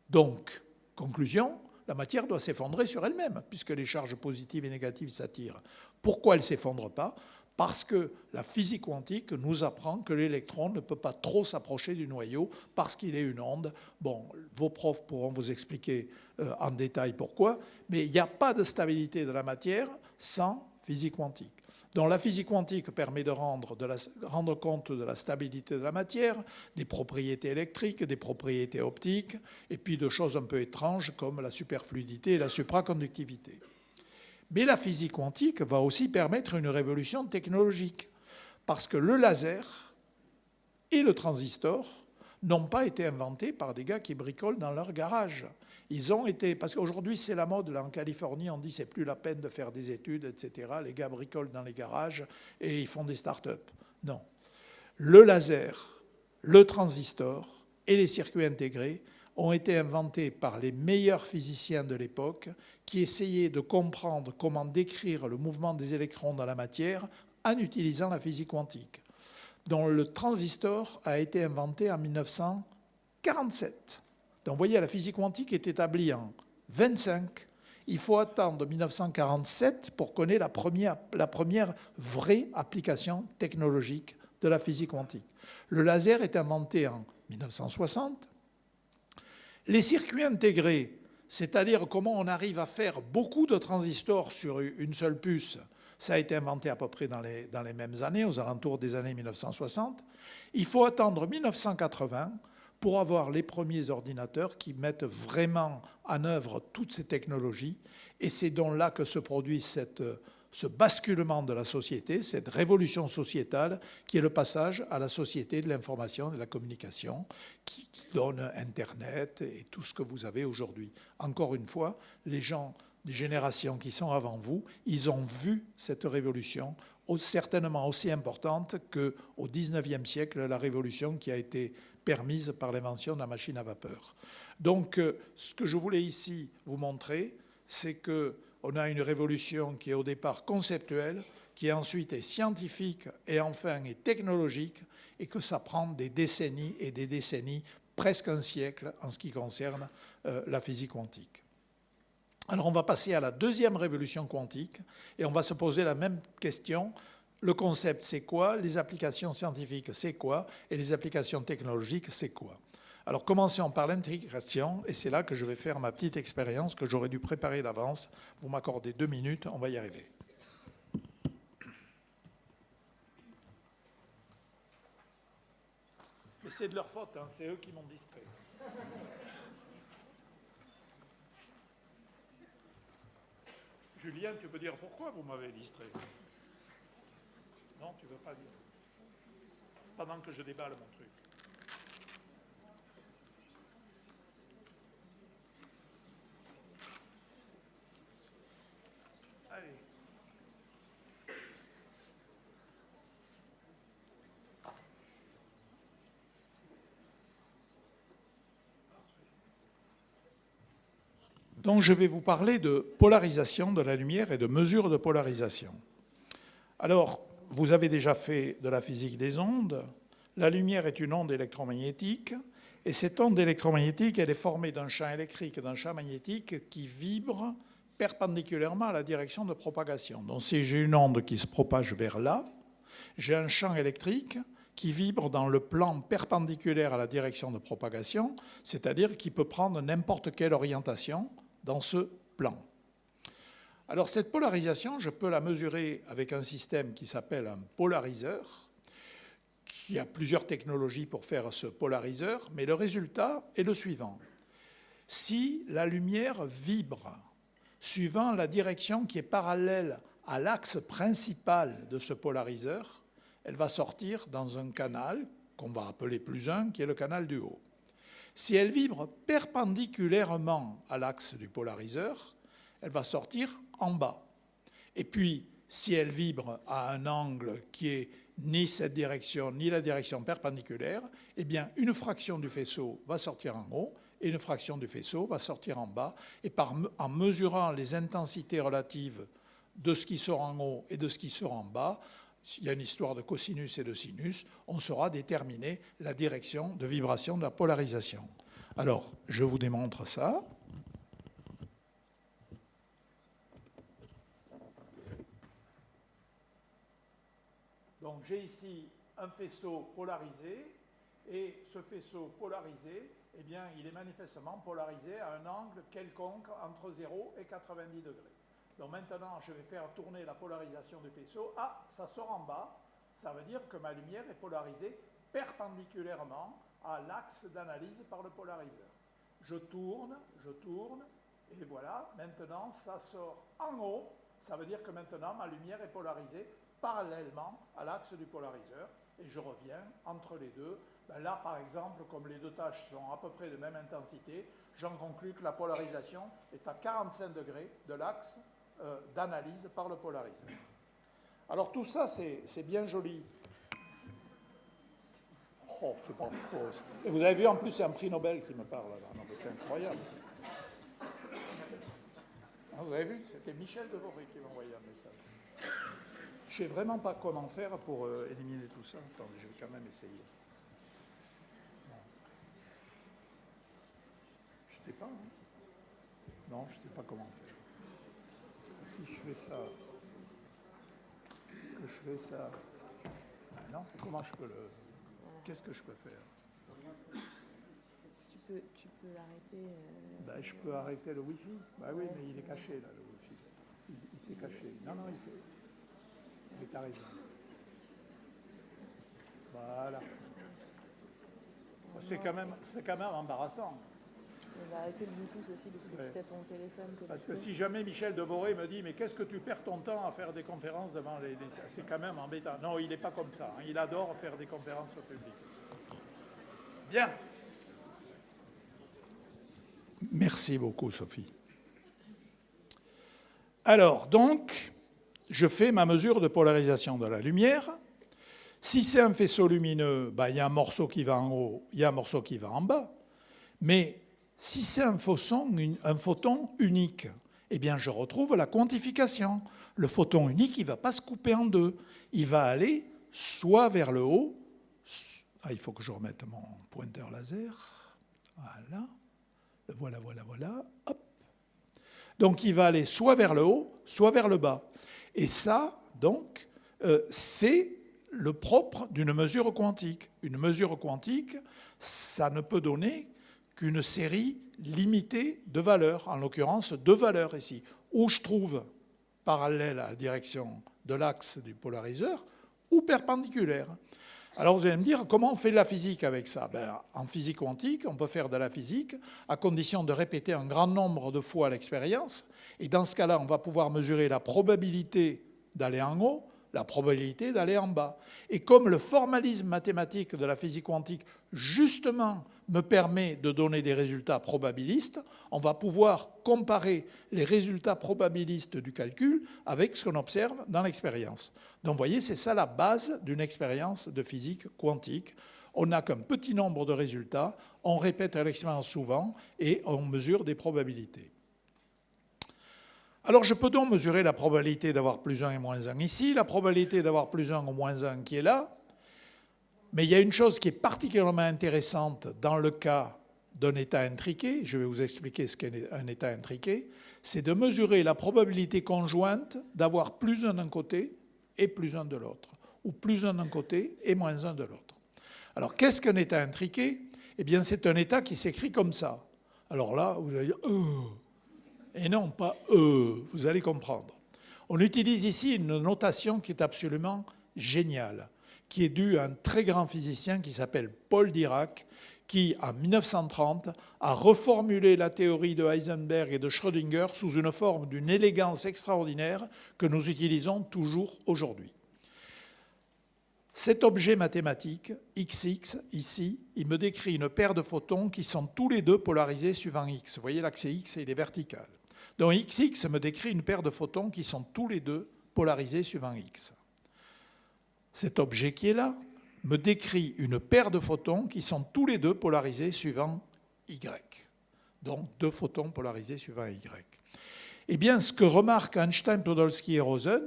Donc, conclusion, la matière doit s'effondrer sur elle-même, puisque les charges positives et négatives s'attirent. Pourquoi elle ne s'effondre pas ? Parce que la physique quantique nous apprend que l'électron ne peut pas trop s'approcher du noyau parce qu'il est une onde. Bon, vos profs pourront vous expliquer en détail pourquoi, mais il n'y a pas de stabilité de la matière sans physique quantique. Donc la physique quantique permet de rendre compte de la stabilité de la matière, des propriétés électriques, des propriétés optiques, et puis de choses un peu étranges comme la superfluidité et la supraconductivité. Mais la physique quantique va aussi permettre une révolution technologique, parce que le laser et le transistor n'ont pas été inventés par des gars qui bricolent dans leur garage. Ils ont été, parce qu'aujourd'hui c'est la mode, là en Californie on dit c'est plus la peine de faire des études, etc. Les gars bricolent dans les garages et ils font des start-up. Non. Le laser, le transistor et les circuits intégrés ont été inventés par les meilleurs physiciens de l'époque qui essayaient de comprendre comment décrire le mouvement des électrons dans la matière en utilisant la physique quantique, dont le transistor a été inventé en 1947. Donc vous voyez, la physique quantique est établie en 1925. Il faut attendre 1947 pour connaître la première vraie application technologique de la physique quantique. Le laser est inventé en 1960. Les circuits intégrés, c'est-à-dire comment on arrive à faire beaucoup de transistors sur une seule puce, Ça a été inventé à peu près dans les mêmes années, aux alentours des années 1960. Il faut attendre 1980 pour avoir les premiers ordinateurs qui mettent vraiment en œuvre toutes ces technologies. Et c'est donc là que se produit ce basculement de la société, cette révolution sociétale qui est le passage à la société de l'information et de la communication qui donne Internet et tout ce que vous avez aujourd'hui. Encore une fois, les gens des générations qui sont avant vous, ils ont vu cette révolution certainement aussi importante qu'au XIXe siècle, la révolution qui a été permise par l'invention de la machine à vapeur. Donc, ce que je voulais ici vous montrer, c'est qu'on a une révolution qui est au départ conceptuelle, qui ensuite est scientifique et enfin est technologique, et que ça prend des décennies et des décennies, presque un siècle, en ce qui concerne la physique quantique. Alors on va passer à la deuxième révolution quantique, et on va se poser la même question. Le concept, c'est quoi? Les applications scientifiques, c'est quoi? Et les applications technologiques, c'est quoi? Alors commençons par l'intégration, et c'est là que je vais faire ma petite expérience que j'aurais dû préparer d'avance. Vous m'accordez 2 minutes, on va y arriver. Mais c'est de leur faute, hein, c'est eux qui m'ont distrait. Julien, tu peux dire pourquoi vous m'avez distrait? Non, tu ne veux pas dire. Pendant que je déballe mon truc. Allez. Donc je vais vous parler de polarisation de la lumière et de mesure de polarisation. Alors, vous avez déjà fait de la physique des ondes. La lumière est une onde électromagnétique, et cette onde électromagnétique, elle est formée d'un champ électrique et d'un champ magnétique qui vibrent perpendiculairement à la direction de propagation. Donc si j'ai une onde qui se propage vers là, j'ai un champ électrique qui vibre dans le plan perpendiculaire à la direction de propagation, c'est-à-dire qui peut prendre n'importe quelle orientation dans ce plan. Alors cette polarisation, je peux la mesurer avec un système qui s'appelle un polariseur, qui a plusieurs technologies pour faire ce polariseur, mais le résultat est le suivant. Si la lumière vibre suivant la direction qui est parallèle à l'axe principal de ce polariseur, elle va sortir dans un canal qu'on va appeler +1, qui est le canal du haut. Si elle vibre perpendiculairement à l'axe du polariseur, elle va sortir en bas. Et puis, si elle vibre à un angle qui est ni cette direction, ni la direction perpendiculaire, eh bien, une fraction du faisceau va sortir en haut et une fraction du faisceau va sortir en bas. Et en mesurant les intensités relatives de ce qui sort en haut et de ce qui sort en bas, il y a une histoire de cosinus et de sinus, on saura déterminer la direction de vibration de la polarisation. Alors, je vous démontre ça. Donc, j'ai ici un faisceau polarisé, et ce faisceau polarisé, eh bien, il est manifestement polarisé à un angle quelconque entre 0 et 90 degrés. Donc maintenant, je vais faire tourner la polarisation du faisceau. Ah, ça sort en bas. Ça veut dire que ma lumière est polarisée perpendiculairement à l'axe d'analyse par le polariseur. Je tourne, et voilà. Maintenant, ça sort en haut. Ça veut dire que maintenant, ma lumière est polarisée parallèlement à l'axe du polariseur. Et je reviens entre les deux. Ben là, par exemple, comme les deux tâches sont à peu près de même intensité, j'en conclus que la polarisation est à 45 degrés de l'axe d'analyse par le polariseur. Alors tout ça, c'est bien joli. Oh, c'est pas pause. Et vous avez vu, en plus, c'est un prix Nobel qui me parle là. Non, mais c'est incroyable. Vous avez vu, c'était Michel Devoré qui m'a envoyé un message. Je ne sais vraiment pas comment faire pour éliminer tout ça. Attendez, je vais quand même essayer. Je ne sais pas. Hein. Non, je ne sais pas comment faire. Parce que si je fais ça, ah non, comment je peux le... Qu'est-ce que je peux faire? Tu peux arrêter... Ben, je peux arrêter le Wi-Fi. Ben oui, mais il est caché là, le Wi-Fi. Il s'est caché. Non, il s'est... Mais t'as raison. Voilà. C'est quand même embarrassant. On va arrêter le Bluetooth aussi, parce que si tu as ton téléphone... Parce que si jamais Michel Devoré me dit « Mais qu'est-ce que tu perds ton temps à faire des conférences devant les... » C'est quand même embêtant. Non, il n'est pas comme ça. Hein. Il adore faire des conférences au public aussi. Bien. Merci beaucoup, Sophie. Alors, donc, je fais ma mesure de polarisation de la lumière. Si c'est un faisceau lumineux, il y a un morceau qui va en haut, il y a un morceau qui va en bas. Mais si c'est un photon unique, eh bien, je retrouve la quantification. Le photon unique, il ne va pas se couper en deux. Il va aller soit vers le haut. Il faut que je remette mon pointeur laser. Voilà. Voilà. Hop. Donc, il va aller soit vers le haut, soit vers le bas. Et ça, donc, c'est le propre d'une mesure quantique. Une mesure quantique, ça ne peut donner qu'une série limitée de valeurs, en l'occurrence 2 valeurs ici, où je trouve parallèle à la direction de l'axe du polariseur ou perpendiculaire. Alors vous allez me dire, comment on fait de la physique avec ça? En physique quantique, on peut faire de la physique à condition de répéter un grand nombre de fois l'expérience, et dans ce cas-là, on va pouvoir mesurer la probabilité d'aller en haut, la probabilité d'aller en bas. Et comme le formalisme mathématique de la physique quantique, justement, me permet de donner des résultats probabilistes, on va pouvoir comparer les résultats probabilistes du calcul avec ce qu'on observe dans l'expérience. Donc, vous voyez, c'est ça la base d'une expérience de physique quantique. On n'a qu'un petit nombre de résultats, on répète l'expérience souvent et on mesure des probabilités. Alors, je peux donc mesurer la probabilité d'avoir plus 1 et moins 1 ici, la probabilité d'avoir plus 1 ou moins 1 qui est là. Mais il y a une chose qui est particulièrement intéressante dans le cas d'un état intriqué, je vais vous expliquer ce qu'est un état intriqué, c'est de mesurer la probabilité conjointe d'avoir plus 1 d'un côté et plus 1 de l'autre, ou plus 1 d'un côté et moins 1 de l'autre. Alors, qu'est-ce qu'un état intriqué? Eh bien, c'est un état qui s'écrit comme ça. Alors là, vous allez dire « et non, pas « vous allez comprendre. On utilise ici une notation qui est absolument géniale, qui est due à un très grand physicien qui s'appelle Paul Dirac, qui, en 1930, a reformulé la théorie de Heisenberg et de Schrödinger sous une forme d'une élégance extraordinaire que nous utilisons toujours aujourd'hui. Cet objet mathématique, XX, ici, il me décrit une paire de photons qui sont tous les deux polarisés suivant X. Vous voyez, l'axe X, il est vertical. Donc XX me décrit une paire de photons qui sont tous les deux polarisés suivant X. Cet objet qui est là me décrit une paire de photons qui sont tous les deux polarisés suivant Y. Donc 2 photons polarisés suivant Y. Eh bien, ce que remarquent Einstein, Podolsky et Rosen,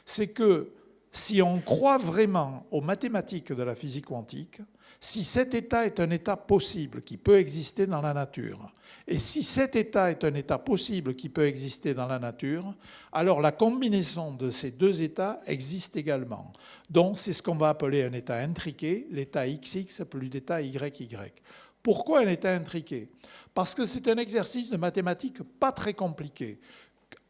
c'est que si on croit vraiment aux mathématiques de la physique quantique, si cet état est un état possible qui peut exister dans la nature, et si cet état est un état possible qui peut exister dans la nature, alors la combinaison de ces 2 états existe également. Donc c'est ce qu'on va appeler un état intriqué, l'état XX plus l'état YY. Pourquoi un état intriqué? Parce que c'est un exercice de mathématiques pas très compliqué.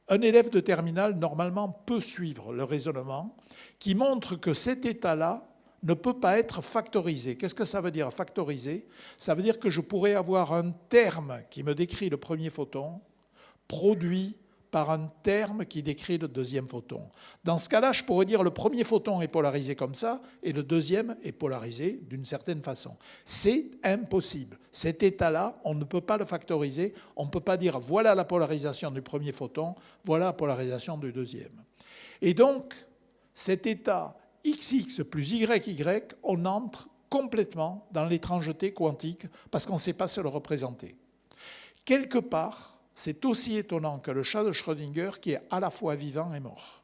Un élève de terminale, normalement, peut suivre le raisonnement qui montre que cet état-là ne peut pas être factorisé. Qu'est-ce que ça veut dire, factoriser? Ça veut dire que je pourrais avoir un terme qui me décrit le premier photon, produit par un terme qui décrit le deuxième photon. Dans ce cas-là, je pourrais dire le premier photon est polarisé comme ça et le deuxième est polarisé d'une certaine façon. C'est impossible. Cet état-là, on ne peut pas le factoriser. On ne peut pas dire voilà la polarisation du premier photon, voilà la polarisation du deuxième. Et donc, cet état XX plus YY, on entre complètement dans l'étrangeté quantique parce qu'on ne sait pas se le représenter. Quelque part, c'est aussi étonnant que le chat de Schrödinger qui est à la fois vivant et mort.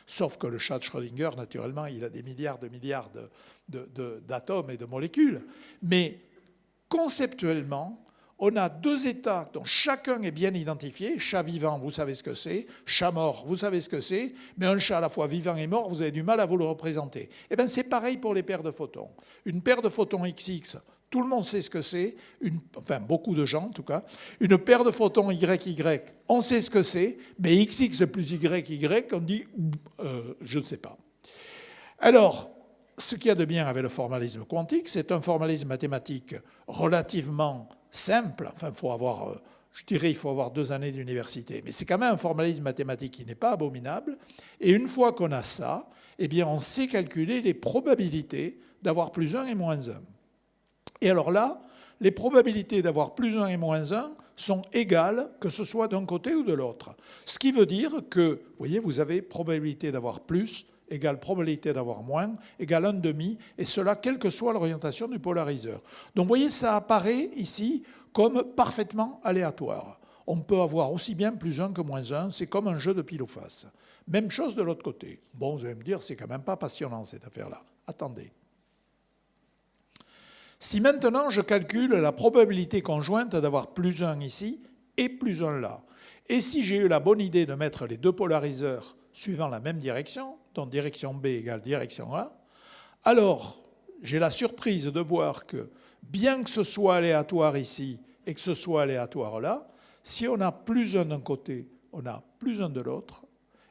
Sauf que le chat de Schrödinger, naturellement, il a des milliards d'atomes et de molécules. Mais conceptuellement, on a 2 états dont chacun est bien identifié. Chat vivant, vous savez ce que c'est. Chat mort, vous savez ce que c'est. Mais un chat à la fois vivant et mort, vous avez du mal à vous le représenter. Eh bien, c'est pareil pour les paires de photons. Une paire de photons XX, tout le monde sait ce que c'est, enfin beaucoup de gens en tout cas. Une paire de photons YY, on sait ce que c'est, mais XX plus YY, on dit je ne sais pas. Alors, ce qu'il y a de bien avec le formalisme quantique, c'est un formalisme mathématique relativement simple. Enfin, je dirais il faut avoir 2 années d'université. Mais c'est quand même un formalisme mathématique qui n'est pas abominable. Et une fois qu'on a ça, eh bien, on sait calculer les probabilités d'avoir plus 1 et moins 1. Et alors là, les probabilités d'avoir plus 1 et moins 1 sont égales, que ce soit d'un côté ou de l'autre. Ce qui veut dire que, vous voyez, vous avez probabilité d'avoir plus égale probabilité d'avoir moins, égale 1,5, et cela quelle que soit l'orientation du polariseur. Donc vous voyez, ça apparaît ici comme parfaitement aléatoire. On peut avoir aussi bien plus 1 que moins 1, c'est comme un jeu de pile ou face. Même chose de l'autre côté. Bon, vous allez me dire, c'est quand même pas passionnant cette affaire-là. Attendez. Si maintenant je calcule la probabilité conjointe d'avoir plus 1 ici et plus 1 là, et si j'ai eu la bonne idée de mettre les 2 polariseurs suivant la même direction, donc direction B égale direction A, alors j'ai la surprise de voir que, bien que ce soit aléatoire ici et que ce soit aléatoire là, si on a plus 1 d'un côté, on a plus 1 de l'autre,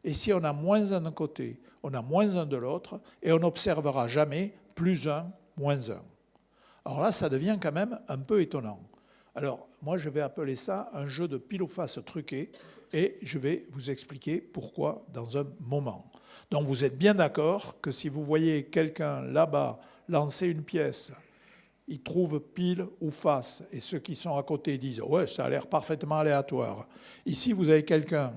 et si on a moins 1 d'un côté, on a moins 1 de l'autre, et on n'observera jamais plus 1, moins 1. Alors là, ça devient quand même un peu étonnant. Alors, moi, je vais appeler ça un jeu de pile ou face truqué, et je vais vous expliquer pourquoi dans un moment. Donc, vous êtes bien d'accord que si vous voyez quelqu'un là-bas lancer une pièce, il trouve pile ou face, et ceux qui sont à côté disent « ouais, ça a l'air parfaitement aléatoire ». Ici, vous avez quelqu'un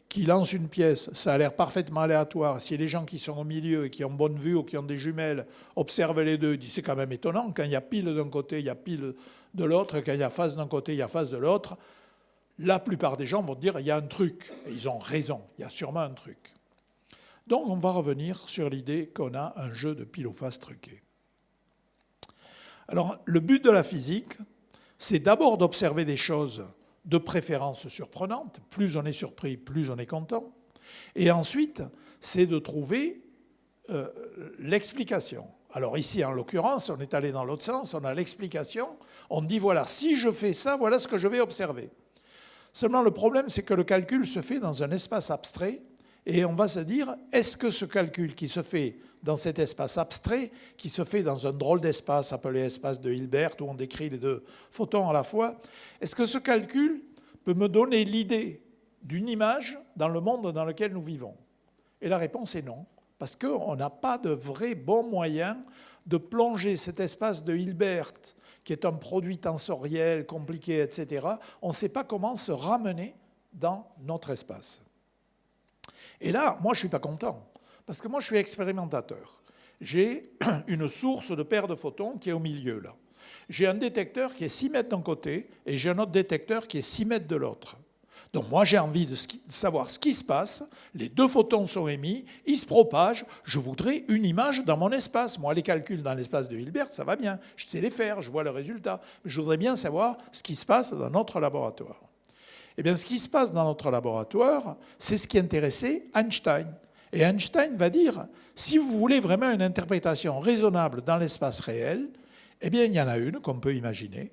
qui lance une pièce, ça a l'air parfaitement aléatoire. Si les gens qui sont au milieu et qui ont bonne vue ou qui ont des jumelles observent les deux, ils disent c'est quand même étonnant, quand il y a pile d'un côté, il y a pile de l'autre, quand il y a face d'un côté, il y a face de l'autre. La plupart des gens vont dire il y a un truc. Et ils ont raison, il y a sûrement un truc. Donc on va revenir sur l'idée qu'on a un jeu de pile ou face truqué. Alors le but de la physique, c'est d'abord d'observer des choses de préférence surprenante, plus on est surpris, plus on est content. Et ensuite, c'est de trouver l'explication. Alors ici, en l'occurrence, on est allé dans l'autre sens, on a l'explication, on dit voilà, si je fais ça, voilà ce que je vais observer. Seulement le problème, c'est que le calcul se fait dans un espace abstrait, et on va se dire, est-ce que ce calcul qui se fait dans cet espace abstrait, qui se fait dans un drôle d'espace appelé espace de Hilbert, où on décrit les 2 photons à la fois, est-ce que ce calcul peut me donner l'idée d'une image dans le monde dans lequel nous vivons? Et la réponse est non, parce qu'on n'a pas de vrai bon moyen de plonger cet espace de Hilbert, qui est un produit tensoriel, compliqué, etc. On ne sait pas comment se ramener dans notre espace. Et là, moi, je ne suis pas content. Parce que moi, je suis expérimentateur. J'ai une source de paire de photons qui est au milieu, là. J'ai un détecteur qui est 6 mètres d'un côté et j'ai un autre détecteur qui est 6 mètres de l'autre. Donc moi, j'ai envie de savoir ce qui se passe. Les 2 photons sont émis, ils se propagent. Je voudrais une image dans mon espace. Moi, les calculs dans l'espace de Hilbert, ça va bien. Je sais les faire, je vois le résultat. Mais je voudrais bien savoir ce qui se passe dans notre laboratoire. Eh bien, ce qui se passe dans notre laboratoire, c'est ce qui intéressait Einstein. Et Einstein va dire, si vous voulez vraiment une interprétation raisonnable dans l'espace réel, eh bien, il y en a une qu'on peut imaginer.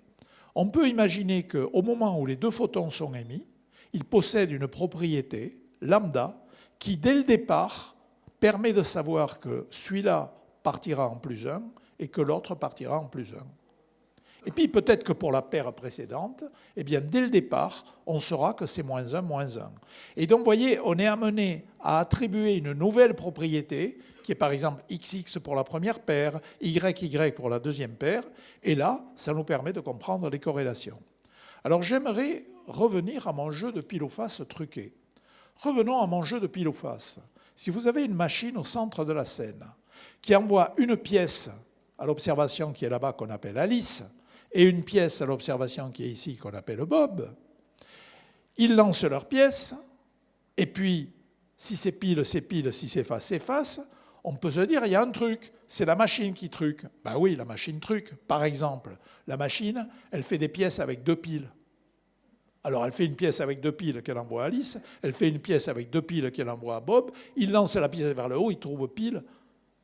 On peut imaginer qu'au moment où les 2 photons sont émis, ils possèdent une propriété, lambda, qui, dès le départ, permet de savoir que celui-là partira en plus 1 et que l'autre partira en plus 1. Et puis peut-être que pour la paire précédente, eh bien, dès le départ, on saura que c'est moins 1, moins 1. Et donc, vous voyez, on est amené à attribuer une nouvelle propriété, qui est par exemple XX pour la première paire, YY pour la deuxième paire, et là, ça nous permet de comprendre les corrélations. Alors j'aimerais revenir à mon jeu de pile ou face truqué. Revenons à mon jeu de pile ou face. Si vous avez une machine au centre de la scène qui envoie une pièce à l'observation qui est là-bas qu'on appelle Alice, et une pièce à l'observation qui est ici qu'on appelle Bob, ils lancent leur pièce, et puis si c'est pile, c'est pile, si c'est face, c'est face, on peut se dire il y a un truc, c'est la machine qui truque. Ben oui, la machine truque. Par exemple, la machine, elle fait des pièces avec 2 piles. Alors elle fait une pièce avec 2 piles qu'elle envoie à Alice, elle fait une pièce avec 2 piles qu'elle envoie à Bob, il lance la pièce vers le haut, il trouve pile,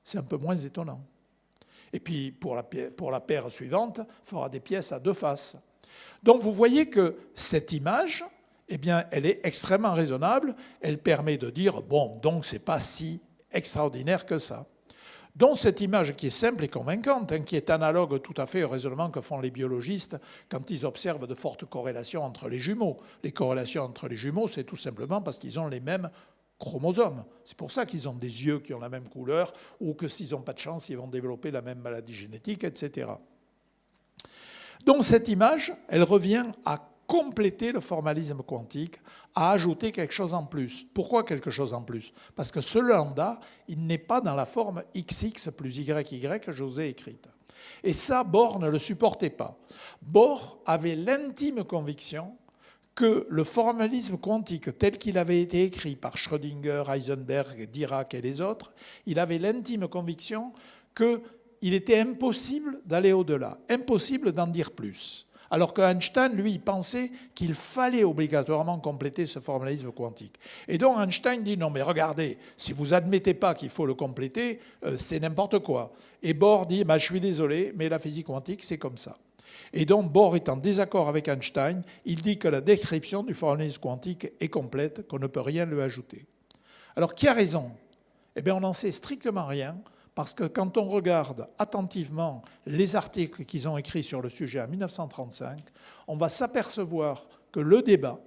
c'est un peu moins étonnant. Et puis, pour la paire suivante, il fera des pièces à 2 faces. Donc, vous voyez que cette image, eh bien, elle est extrêmement raisonnable. Elle permet de dire, bon, donc, ce n'est pas si extraordinaire que ça. dont cette image qui est simple et convaincante, qui est analogue tout à fait au raisonnement que font les biologistes quand ils observent de fortes corrélations entre les jumeaux. Les corrélations entre les jumeaux, c'est tout simplement parce qu'ils ont les mêmes chromosomes. C'est pour ça qu'ils ont des yeux qui ont la même couleur, ou que s'ils n'ont pas de chance, ils vont développer la même maladie génétique, etc. Donc cette image, elle revient à compléter le formalisme quantique, à ajouter quelque chose en plus. Pourquoi quelque chose en plus? Parce que ce lambda, il n'est pas dans la forme XX plus YY que je vous ai écrite. Et ça, Bohr ne le supportait pas. Bohr avait l'intime conviction que le formalisme quantique tel qu'il avait été écrit par Schrödinger, Heisenberg, Dirac et les autres, il avait l'intime conviction qu'il était impossible d'aller au-delà, impossible d'en dire plus. Alors que Einstein, lui, pensait qu'il fallait obligatoirement compléter ce formalisme quantique. Et donc Einstein dit, non mais regardez, si vous admettez pas qu'il faut le compléter, c'est n'importe quoi. Et Bohr dit, je suis désolé, mais la physique quantique, c'est comme ça. Et donc Bohr est en désaccord avec Einstein, il dit que la description du formalisme quantique est complète, qu'on ne peut rien lui ajouter. Alors qui a raison? Eh bien on n'en sait strictement rien, parce que quand on regarde attentivement les articles qu'ils ont écrits sur le sujet en 1935, on va s'apercevoir que le débat,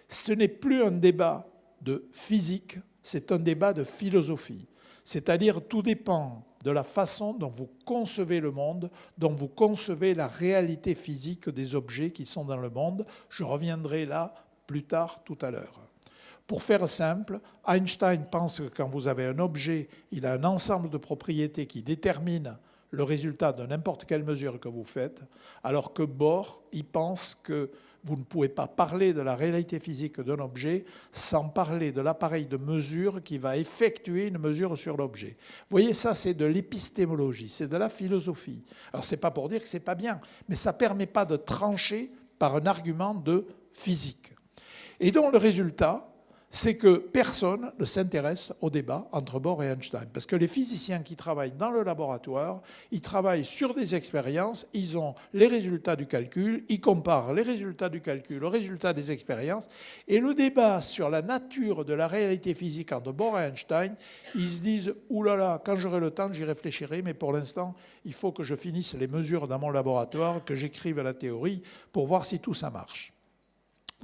ce n'est plus un débat de physique, c'est un débat de philosophie. C'est-à-dire tout dépend de la façon dont vous concevez le monde, dont vous concevez la réalité physique des objets qui sont dans le monde. Je reviendrai là plus tard tout à l'heure. Pour faire simple, Einstein pense que quand vous avez un objet, il a un ensemble de propriétés qui déterminent le résultat de n'importe quelle mesure que vous faites, alors que Bohr, il pense que vous ne pouvez pas parler de la réalité physique d'un objet sans parler de l'appareil de mesure qui va effectuer une mesure sur l'objet. Vous voyez, ça c'est de l'épistémologie, c'est de la philosophie. Alors c'est pas pour dire que c'est pas bien, mais ça ne permet pas de trancher par un argument de physique. Et donc le résultat, c'est que personne ne s'intéresse au débat entre Bohr et Einstein. Parce que les physiciens qui travaillent dans le laboratoire, ils travaillent sur des expériences, ils ont les résultats du calcul, ils comparent les résultats du calcul aux résultats des expériences, et le débat sur la nature de la réalité physique entre Bohr et Einstein, ils se disent « oulala, quand j'aurai le temps, j'y réfléchirai, mais pour l'instant, il faut que je finisse les mesures dans mon laboratoire, que j'écrive la théorie pour voir si tout ça marche. »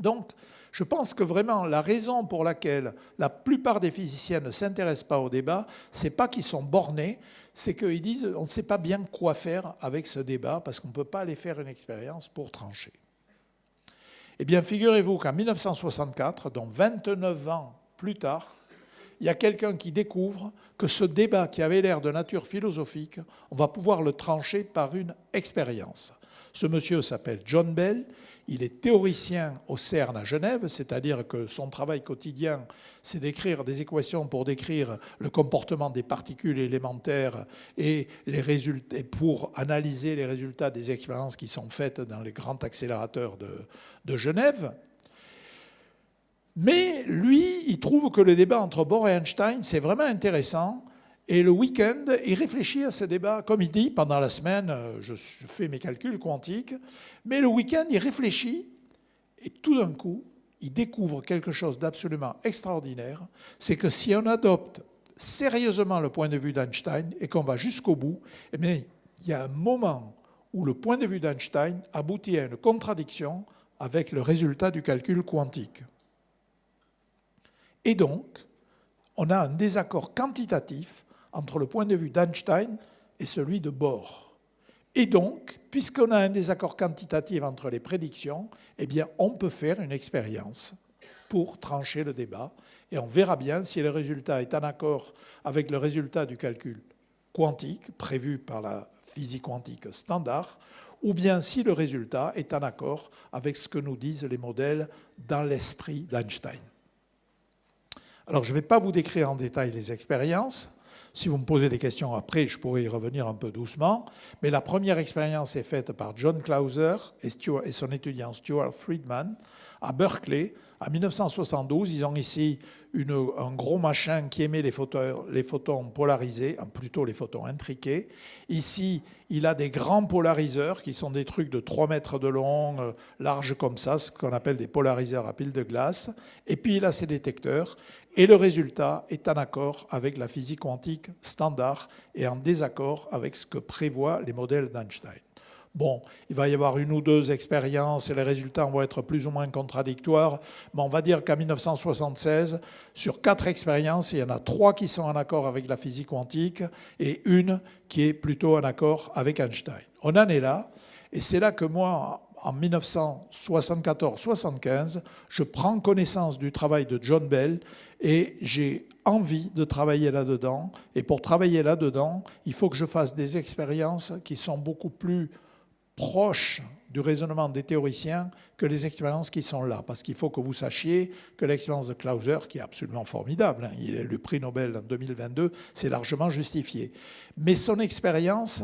Donc, je pense que vraiment la raison pour laquelle la plupart des physiciens ne s'intéressent pas au débat, ce n'est pas qu'ils sont bornés, c'est qu'ils disent on ne sait pas bien quoi faire avec ce débat parce qu'on ne peut pas aller faire une expérience pour trancher. Eh bien, figurez-vous qu'en 1964, donc 29 ans plus tard, il y a quelqu'un qui découvre que ce débat qui avait l'air de nature philosophique, on va pouvoir le trancher par une expérience. Ce monsieur s'appelle John Bell. Il est théoricien au CERN à Genève, c'est-à-dire que son travail quotidien, c'est d'écrire des équations pour décrire le comportement des particules élémentaires et pour analyser les résultats des expériences qui sont faites dans les grands accélérateurs de Genève. Mais lui, il trouve que le débat entre Bohr et Einstein, c'est vraiment intéressant. Et le week-end, il réfléchit à ce débat. Comme il dit, pendant la semaine, je fais mes calculs quantiques. Mais le week-end, il réfléchit. Et tout d'un coup, il découvre quelque chose d'absolument extraordinaire. C'est que si on adopte sérieusement le point de vue d'Einstein et qu'on va jusqu'au bout, eh bien, il y a un moment où le point de vue d'Einstein aboutit à une contradiction avec le résultat du calcul quantique. Et donc, on a un désaccord quantitatif entre le point de vue d'Einstein et celui de Bohr. Et donc, puisqu'on a un désaccord quantitatif entre les prédictions, eh bien, on peut faire une expérience pour trancher le débat, et on verra bien si le résultat est en accord avec le résultat du calcul quantique, prévu par la physique quantique standard, ou bien si le résultat est en accord avec ce que nous disent les modèles dans l'esprit d'Einstein. Alors, je ne vais pas vous décrire en détail les expériences. Si vous me posez des questions après, je pourrais y revenir un peu doucement. Mais la première expérience est faite par John Clauser et son étudiant Stuart Friedman à Berkeley En 1972, ils ont ici un gros machin qui émet les photons polarisés, plutôt les photons intriqués. Ici, il a des grands polariseurs qui sont des trucs de 3 mètres de long, larges comme ça, ce qu'on appelle des polariseurs à pile de glace. Et puis il a ses détecteurs. Et le résultat est en accord avec la physique quantique standard et en désaccord avec ce que prévoient les modèles d'Einstein. Bon, il va y avoir 1 ou 2 expériences et les résultats vont être plus ou moins contradictoires, mais on va dire qu'en 1976, sur 4 expériences, il y en a 3 qui sont en accord avec la physique quantique et 1 qui est plutôt en accord avec Einstein. On en est là, et c'est là que moi, en 1974-75, je prends connaissance du travail de John Bell et j'ai envie de travailler là-dedans. Et pour travailler là-dedans, il faut que je fasse des expériences qui sont beaucoup plus proches du raisonnement des théoriciens que les expériences qui sont là. Parce qu'il faut que vous sachiez que l'expérience de Clauser, qui est absolument formidable, il a eu le prix Nobel en 2022, c'est largement justifié. Mais son expérience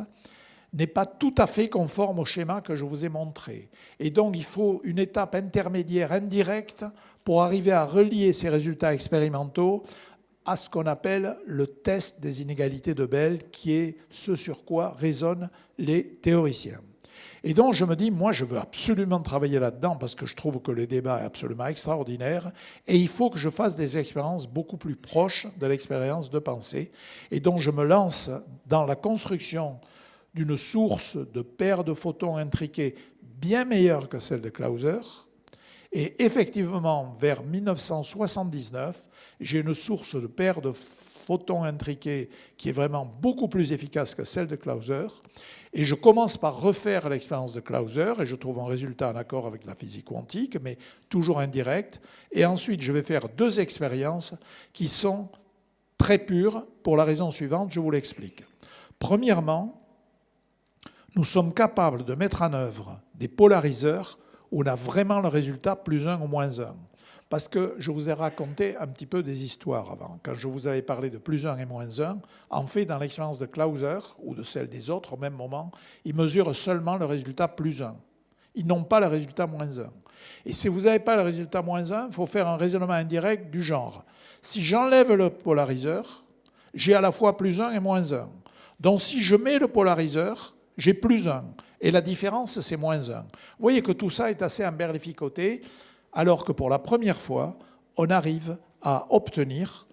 n'est pas tout à fait conforme au schéma que je vous ai montré. Et donc, il faut une étape intermédiaire indirecte pour arriver à relier ces résultats expérimentaux à ce qu'on appelle le test des inégalités de Bell, qui est ce sur quoi raisonnent les théoriciens. Et donc, je me dis, moi, je veux absolument travailler là-dedans parce que je trouve que le débat est absolument extraordinaire et il faut que je fasse des expériences beaucoup plus proches de l'expérience de pensée. Et donc, je me lance dans la construction d'une source de paires de photons intriqués bien meilleure que celle de Clauser. Et effectivement, vers 1979, j'ai une source de paires de photons intriqués qui est vraiment beaucoup plus efficace que celle de Clauser. Et je commence par refaire l'expérience de Clauser et je trouve un résultat en accord avec la physique quantique, mais toujours indirect. Et ensuite, je vais faire 2 expériences qui sont très pures pour la raison suivante, je vous l'explique. Premièrement, nous sommes capables de mettre en œuvre des polariseurs où on a vraiment le résultat +1 ou -1. Parce que je vous ai raconté un petit peu des histoires avant. Quand je vous avais parlé de +1 et -1, en fait, dans l'expérience de Clauser, ou de celle des autres au même moment, ils mesurent seulement le résultat +1. Ils n'ont pas le résultat -1. Et si vous n'avez pas le résultat -1, il faut faire un raisonnement indirect du genre. Si j'enlève le polariseur, j'ai à la fois +1 et -1. Donc si je mets le polariseur, j'ai +1. Et la différence, c'est -1. Vous voyez que tout ça est assez emberlificoté, alors que pour la première fois, on arrive à obtenir...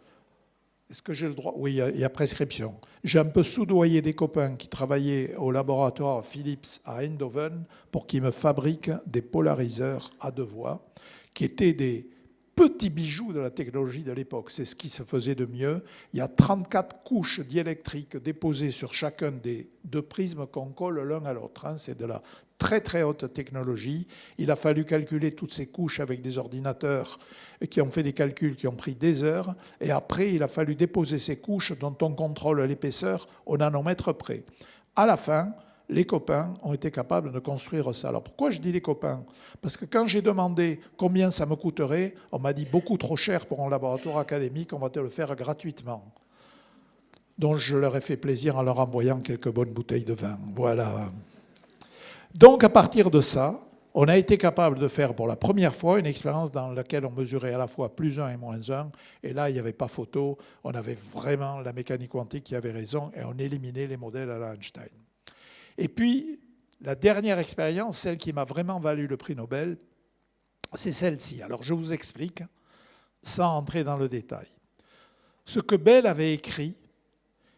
Est-ce que j'ai le droit? Oui, il y a prescription. J'ai un peu soudoyé des copains qui travaillaient au laboratoire Philips à Eindhoven pour qu'ils me fabriquent des polariseurs à 2 voies, qui étaient des petits bijoux de la technologie de l'époque. C'est ce qui se faisait de mieux. Il y a 34 couches diélectriques déposées sur chacun des 2 prismes qu'on colle l'un à l'autre. C'est de la très très haute technologie. Il a fallu calculer toutes ces couches avec des ordinateurs qui ont fait des calculs qui ont pris des heures. Et après, il a fallu déposer ces couches dont on contrôle l'épaisseur au nanomètre près. À la fin, les copains ont été capables de construire ça. Alors pourquoi je dis les copains? Parce que quand j'ai demandé combien ça me coûterait, on m'a dit beaucoup trop cher pour un laboratoire académique, on va te le faire gratuitement. Donc je leur ai fait plaisir en leur envoyant quelques bonnes bouteilles de vin. Voilà. Donc à partir de ça, on a été capable de faire pour la première fois une expérience dans laquelle on mesurait à la fois +1 et -1. Et là, il n'y avait pas photo. On avait vraiment la mécanique quantique qui avait raison et on éliminait les modèles à la Einstein. Et puis, la dernière expérience, celle qui m'a vraiment valu le prix Nobel, c'est celle-ci. Alors, je vous explique, sans entrer dans le détail. Ce que Bell avait écrit,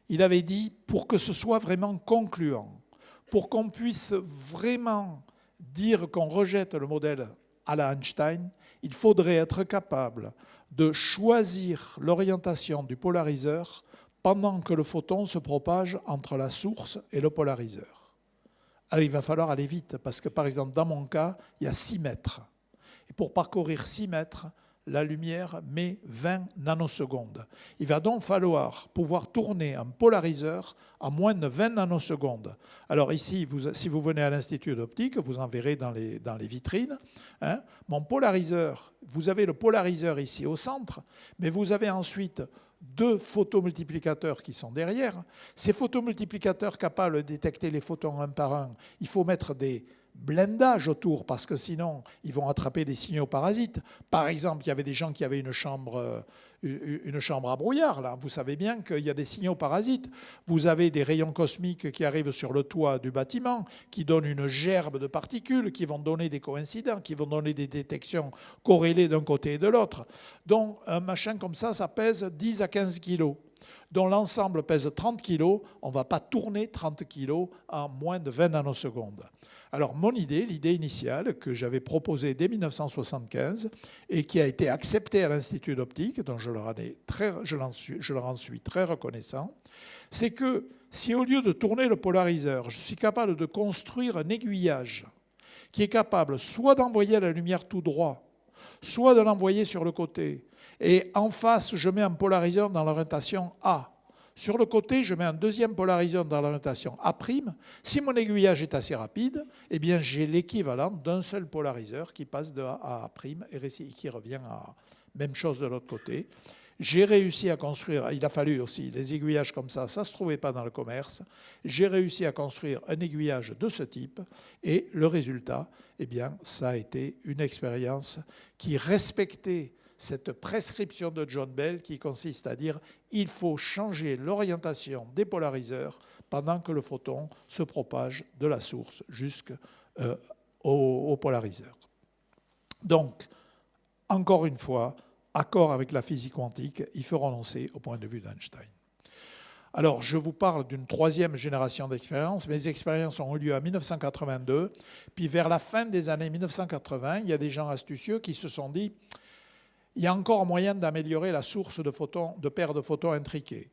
il avait dit, pour que ce soit vraiment concluant, pour qu'on puisse vraiment dire qu'on rejette le modèle à la Einstein, il faudrait être capable de choisir l'orientation du polariseur pendant que le photon se propage entre la source et le polariseur. Alors il va falloir aller vite, parce que par exemple, dans mon cas, il y a 6 mètres. Et pour parcourir 6 mètres, la lumière met 20 nanosecondes. Il va donc falloir pouvoir tourner un polariseur à moins de 20 nanosecondes. Alors ici, si vous venez à l'Institut d'optique, vous en verrez dans les vitrines. Mon polariseur, vous avez le polariseur ici au centre, mais vous avez ensuite 2 photomultiplicateurs qui sont derrière. Ces photomultiplicateurs capables de détecter les photons un par un, il faut mettre des blindage autour, parce que sinon, ils vont attraper des signaux parasites. Par exemple, il y avait des gens qui avaient une chambre à brouillard. Là. Vous savez bien qu'il y a des signaux parasites. Vous avez des rayons cosmiques qui arrivent sur le toit du bâtiment, qui donnent une gerbe de particules, qui vont donner des coïncidents, qui vont donner des détections corrélées d'un côté et de l'autre. Donc, un machin comme ça, ça pèse 10 à 15 kilos. Dont l'ensemble pèse 30 kg, on ne va pas tourner 30 kg en moins de 20 nanosecondes. Alors mon l'idée initiale que j'avais proposée dès 1975 et qui a été acceptée à l'Institut d'optique, dont je leur en suis très reconnaissant, c'est que si au lieu de tourner le polariseur, je suis capable de construire un aiguillage qui est capable soit d'envoyer la lumière tout droit, soit de l'envoyer sur le côté, et en face, je mets un polariseur dans l'orientation A. Sur le côté, je mets un deuxième polariseur dans l'orientation A'. Si mon aiguillage est assez rapide, eh bien, j'ai l'équivalent d'un seul polariseur qui passe de A à A' et qui revient à même chose de l'autre côté. J'ai réussi à construire, il a fallu aussi les aiguillages comme ça ne se trouvait pas dans le commerce. J'ai réussi à construire un aiguillage de ce type et le résultat, eh bien, ça a été une expérience qui respectait cette prescription de John Bell qui consiste à dire il faut changer l'orientation des polariseurs pendant que le photon se propage de la source jusqu'au polariseur. Donc, encore une fois, accord avec la physique quantique, il faut renoncer au point de vue d'Einstein. Alors, je vous parle d'une troisième génération d'expériences. Mes expériences ont eu lieu en 1982. Puis, vers la fin des années 1980, il y a des gens astucieux qui se sont dit il y a encore moyen d'améliorer la source de paires de photons intriqués.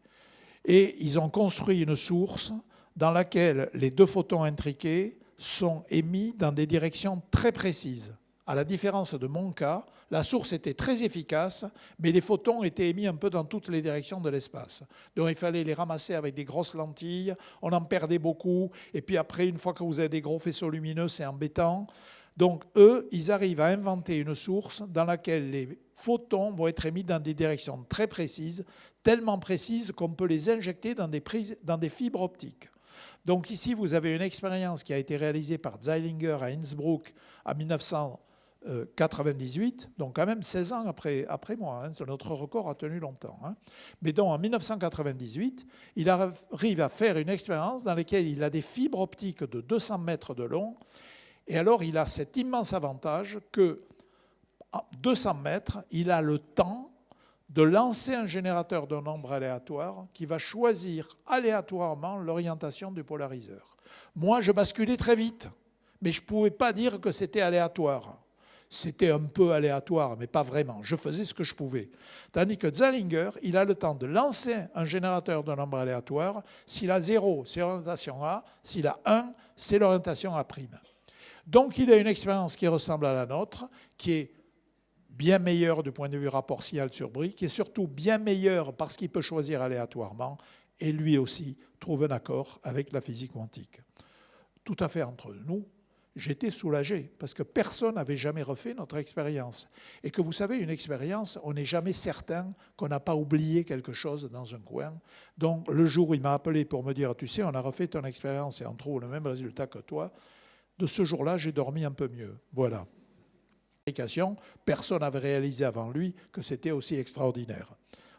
Et ils ont construit une source dans laquelle les deux photons intriqués sont émis dans des directions très précises. À la différence de mon cas, la source était très efficace, mais les photons étaient émis un peu dans toutes les directions de l'espace. Donc il fallait les ramasser avec des grosses lentilles, on en perdait beaucoup, et puis après, une fois que vous avez des gros faisceaux lumineux, c'est embêtant. Donc eux, ils arrivent à inventer une source dans laquelle les photons vont être émis dans des directions très précises, tellement précises qu'on peut les injecter dans des fibres optiques. Donc ici, vous avez une expérience qui a été réalisée par Zeilinger à Innsbruck en 1998, donc quand même 16 ans après moi, hein, notre record a tenu longtemps. Hein. Mais donc en 1998, il arrive à faire une expérience dans laquelle il a des fibres optiques de 200 mètres de long. Et alors, il a cet immense avantage que, à 200 mètres, il a le temps de lancer un générateur de nombres aléatoires qui va choisir aléatoirement l'orientation du polariseur. Moi, je basculais très vite, mais je ne pouvais pas dire que c'était aléatoire. C'était un peu aléatoire, mais pas vraiment. Je faisais ce que je pouvais. Tandis que Zeilinger, il a le temps de lancer un générateur de nombres aléatoires. S'il a 0, c'est l'orientation A. S'il a 1, c'est l'orientation A'. Donc, il a une expérience qui ressemble à la nôtre, qui est bien meilleure du point de vue rapport signal-sur-bruit, qui est surtout bien meilleure parce qu'il peut choisir aléatoirement, et lui aussi trouve un accord avec la physique quantique. Tout à fait entre nous, j'étais soulagé, parce que personne n'avait jamais refait notre expérience. Et que vous savez, une expérience, on n'est jamais certain qu'on n'a pas oublié quelque chose dans un coin. Donc, le jour où il m'a appelé pour me dire « Tu sais, on a refait ton expérience et on trouve le même résultat que toi », de ce jour-là, j'ai dormi un peu mieux. Voilà. Personne n'avait réalisé avant lui que c'était aussi extraordinaire.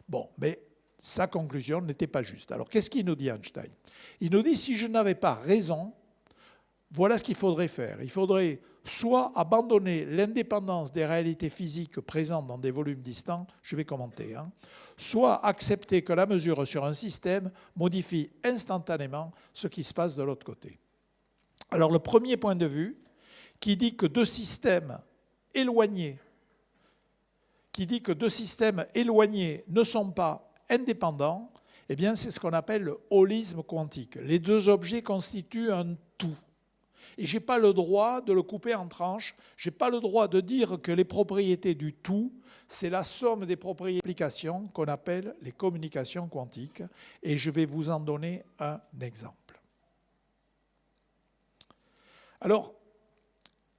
Bon, mais sa conclusion n'était pas juste. Alors, qu'est-ce qu'il nous dit Einstein? Il nous dit, si je n'avais pas raison, voilà ce qu'il faudrait faire. Il faudrait soit abandonner l'indépendance des réalités physiques présentes dans des volumes distants, je vais commenter, hein, soit accepter que la mesure sur un système modifie instantanément ce qui se passe de l'autre côté. Alors le premier point de vue, qui dit que deux systèmes éloignés ne sont pas indépendants, eh bien c'est ce qu'on appelle le holisme quantique. Les deux objets constituent un tout. Et je n'ai pas le droit de le couper en tranches, je n'ai pas le droit de dire que les propriétés du tout, c'est la somme des propriétés d'application qu'on appelle les communications quantiques. Et je vais vous en donner un exemple. Alors,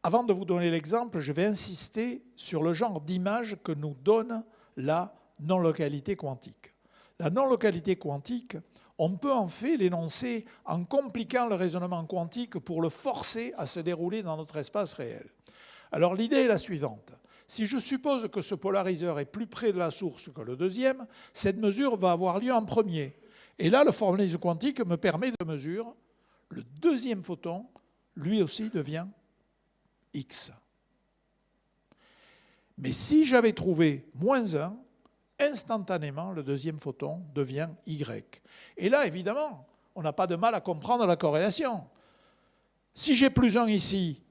avant de vous donner l'exemple, je vais insister sur le genre d'image que nous donne la non-localité quantique. La non-localité quantique, on peut en fait l'énoncer en compliquant le raisonnement quantique pour le forcer à se dérouler dans notre espace réel. Alors l'idée est la suivante. Si je suppose que ce polariseur est plus près de la source que le deuxième, cette mesure va avoir lieu en premier. Et là, le formalisme quantique me permet de mesurer le deuxième photon, lui aussi devient X. Mais si j'avais trouvé moins 1, instantanément, le deuxième photon devient Y. Et là, évidemment, on n'a pas de mal à comprendre la corrélation. Si j'ai plus 1 ici,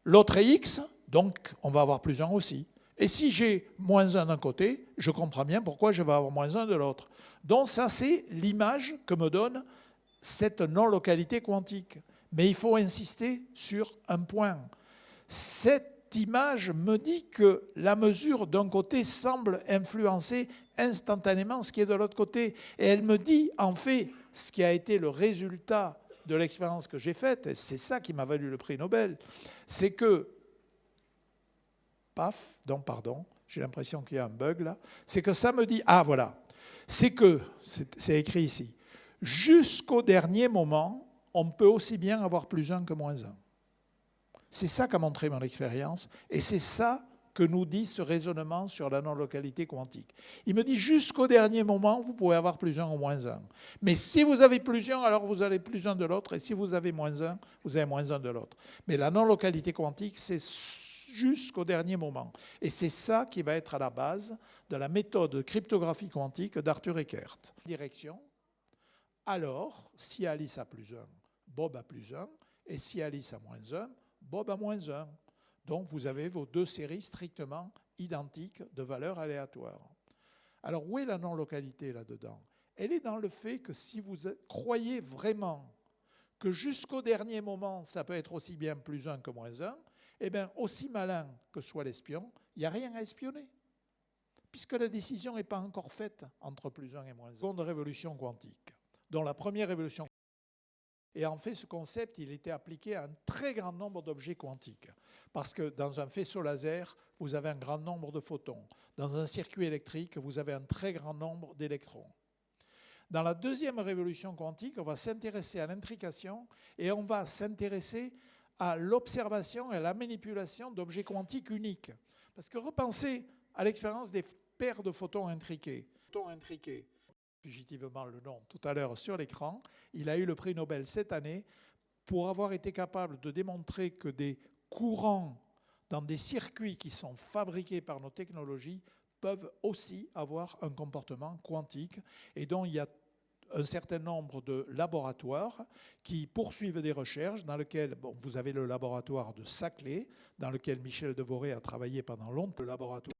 l'autre est X, donc on va avoir plus 1 aussi. Et si j'ai moins 1 d'un côté, je comprends bien pourquoi je vais avoir moins 1 de l'autre. Donc ça, c'est l'image que me donne cette non-localité quantique. Mais il faut insister sur un point. Cette image me dit que la mesure d'un côté semble influencer instantanément ce qui est de l'autre côté. Et elle me dit, en fait, ce qui a été le résultat de l'expérience que j'ai faite, et c'est ça qui m'a valu le prix Nobel, c'est que, paf, donc pardon, j'ai l'impression qu'il y a un bug là, c'est que ça me dit, ah voilà, c'est que, c'est écrit ici, jusqu'au dernier moment, on peut aussi bien avoir plus 1 que moins 1. C'est ça qu'a montré mon expérience, et c'est ça que nous dit ce raisonnement sur la non-localité quantique. Il me dit jusqu'au dernier moment, vous pouvez avoir plus 1 ou moins 1. Mais si vous avez plus 1, alors vous avez plus 1 de l'autre, et si vous avez moins 1, vous avez moins 1 de l'autre. Mais la non-localité quantique, c'est jusqu'au dernier moment. Et c'est ça qui va être à la base de la méthode de cryptographie quantique d'Arthur Eckert. Direction. Alors, si Alice a plus 1, Bob a plus 1, et si Alice a moins 1, Bob a moins 1. Donc vous avez vos deux séries strictement identiques de valeurs aléatoires. Alors où est la non-localité là-dedans? Elle est dans le fait que si vous croyez vraiment que jusqu'au dernier moment, ça peut être aussi bien plus 1 que moins 1, eh bien aussi malin que soit l'espion, il n'y a rien à espionner. Puisque la décision n'est pas encore faite entre plus 1 et moins 1. Seconde révolution quantique, dont la première révolution. Et en fait, ce concept, il était appliqué à un très grand nombre d'objets quantiques. Parce que dans un faisceau laser, vous avez un grand nombre de photons. Dans un circuit électrique, vous avez un très grand nombre d'électrons. Dans la deuxième révolution quantique, on va s'intéresser à l'intrication et on va s'intéresser à l'observation et à la manipulation d'objets quantiques uniques. Parce que repensez à l'expérience des paires de photons intriqués. Fugitivement le nom tout à l'heure sur l'écran, il a eu le prix Nobel cette année pour avoir été capable de démontrer que des courants dans des circuits qui sont fabriqués par nos technologies peuvent aussi avoir un comportement quantique et dont il y a un certain nombre de laboratoires qui poursuivent des recherches dans lesquels, bon, vous avez le laboratoire de Saclay, dans lequel Michel Devoré a travaillé pendant longtemps, le laboratoire.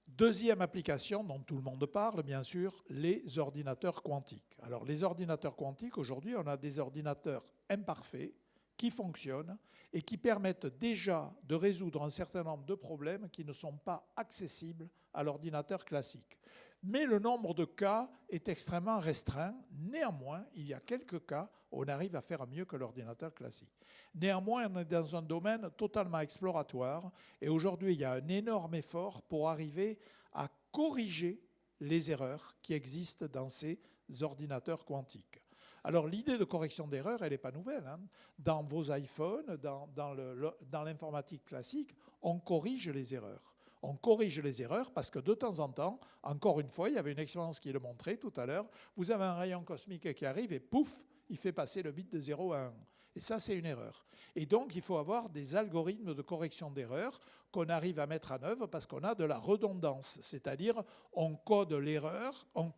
Deuxième application dont tout le monde parle, bien sûr, les ordinateurs quantiques. Alors les ordinateurs quantiques, aujourd'hui, on a des ordinateurs imparfaits qui fonctionnent et qui permettent déjà de résoudre un certain nombre de problèmes qui ne sont pas accessibles à l'ordinateur classique. Mais le nombre de cas est extrêmement restreint. Néanmoins, il y a quelques cas où on arrive à faire mieux que l'ordinateur classique. Néanmoins, on est dans un domaine totalement exploratoire et aujourd'hui, il y a un énorme effort pour arriver à corriger les erreurs qui existent dans ces ordinateurs quantiques. Alors l'idée de correction d'erreurs, elle n'est pas nouvelle. Hein. Dans vos iPhones, dans l'informatique classique, on corrige les erreurs. On corrige les erreurs parce que de temps en temps, encore une fois, il y avait une expérience qui le montrait tout à l'heure, vous avez un rayon cosmique qui arrive et pouf, il fait passer le bit de 0 à 1. Et ça, c'est une erreur. Et donc, il faut avoir des algorithmes de correction d'erreurs qu'on arrive à mettre en œuvre parce qu'on a de la redondance. C'est-à-dire, on code l'erreur, on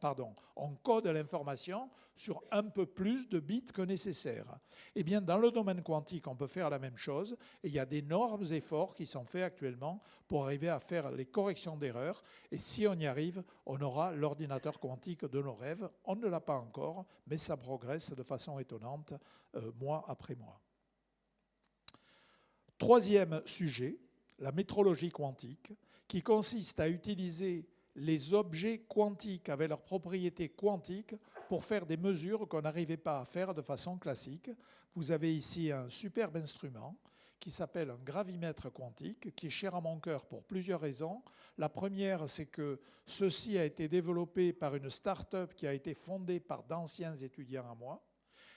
code l'information sur un peu plus de bits que nécessaire. Eh bien, dans le domaine quantique, on peut faire la même chose. Et il y a d'énormes efforts qui sont faits actuellement pour arriver à faire les corrections d'erreurs. Et si on y arrive, on aura l'ordinateur quantique de nos rêves. On ne l'a pas encore, mais ça progresse de façon étonnante, mois après mois. Troisième sujet, la métrologie quantique, qui consiste à utiliser les objets quantiques avec leurs propriétés quantiques pour faire des mesures qu'on n'arrivait pas à faire de façon classique. Vous avez ici un superbe instrument qui s'appelle un gravimètre quantique, qui est cher à mon cœur pour plusieurs raisons. La première, c'est que ceci a été développé par une start-up qui a été fondée par d'anciens étudiants à moi.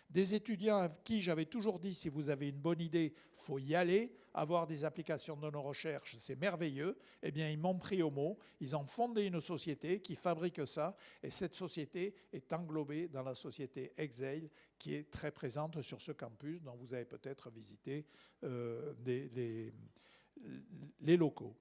Des étudiants à qui j'avais toujours dit, si vous avez une bonne idée, il faut y aller, avoir des applications de nos recherches, c'est merveilleux. Eh bien, ils m'ont pris au mot, ils ont fondé une société qui fabrique ça, et cette société est englobée dans la société Exail, qui est très présente sur ce campus, dont vous avez peut-être visité les locaux.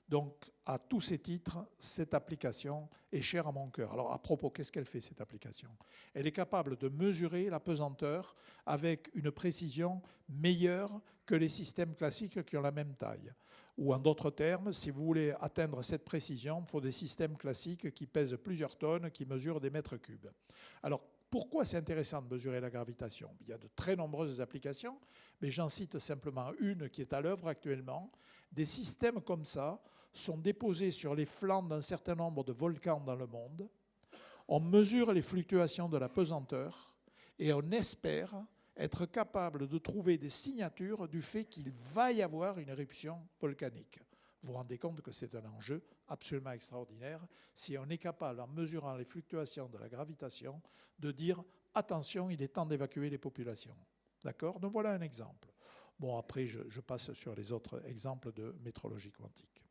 Donc, à tous ces titres, cette application est chère à mon cœur. Alors, à propos, qu'est-ce qu'elle fait, cette application? Elle est capable de mesurer la pesanteur avec une précision meilleure que les systèmes classiques qui ont la même taille. Ou en d'autres termes, si vous voulez atteindre cette précision, il faut des systèmes classiques qui pèsent plusieurs tonnes, qui mesurent des mètres cubes. Alors, pourquoi c'est intéressant de mesurer la gravitation? Il y a de très nombreuses applications, mais j'en cite simplement une qui est à l'œuvre actuellement. Des systèmes comme ça sont déposés sur les flancs d'un certain nombre de volcans dans le monde. On mesure les fluctuations de la pesanteur et on espère être capable de trouver des signatures du fait qu'il va y avoir une éruption volcanique. Vous vous rendez compte que c'est un enjeu absolument extraordinaire si on est capable, en mesurant les fluctuations de la gravitation, de dire « attention, il est temps d'évacuer les populations ». D'accord? Donc voilà un exemple. Bon, après, je passe sur les autres exemples de métrologie quantique.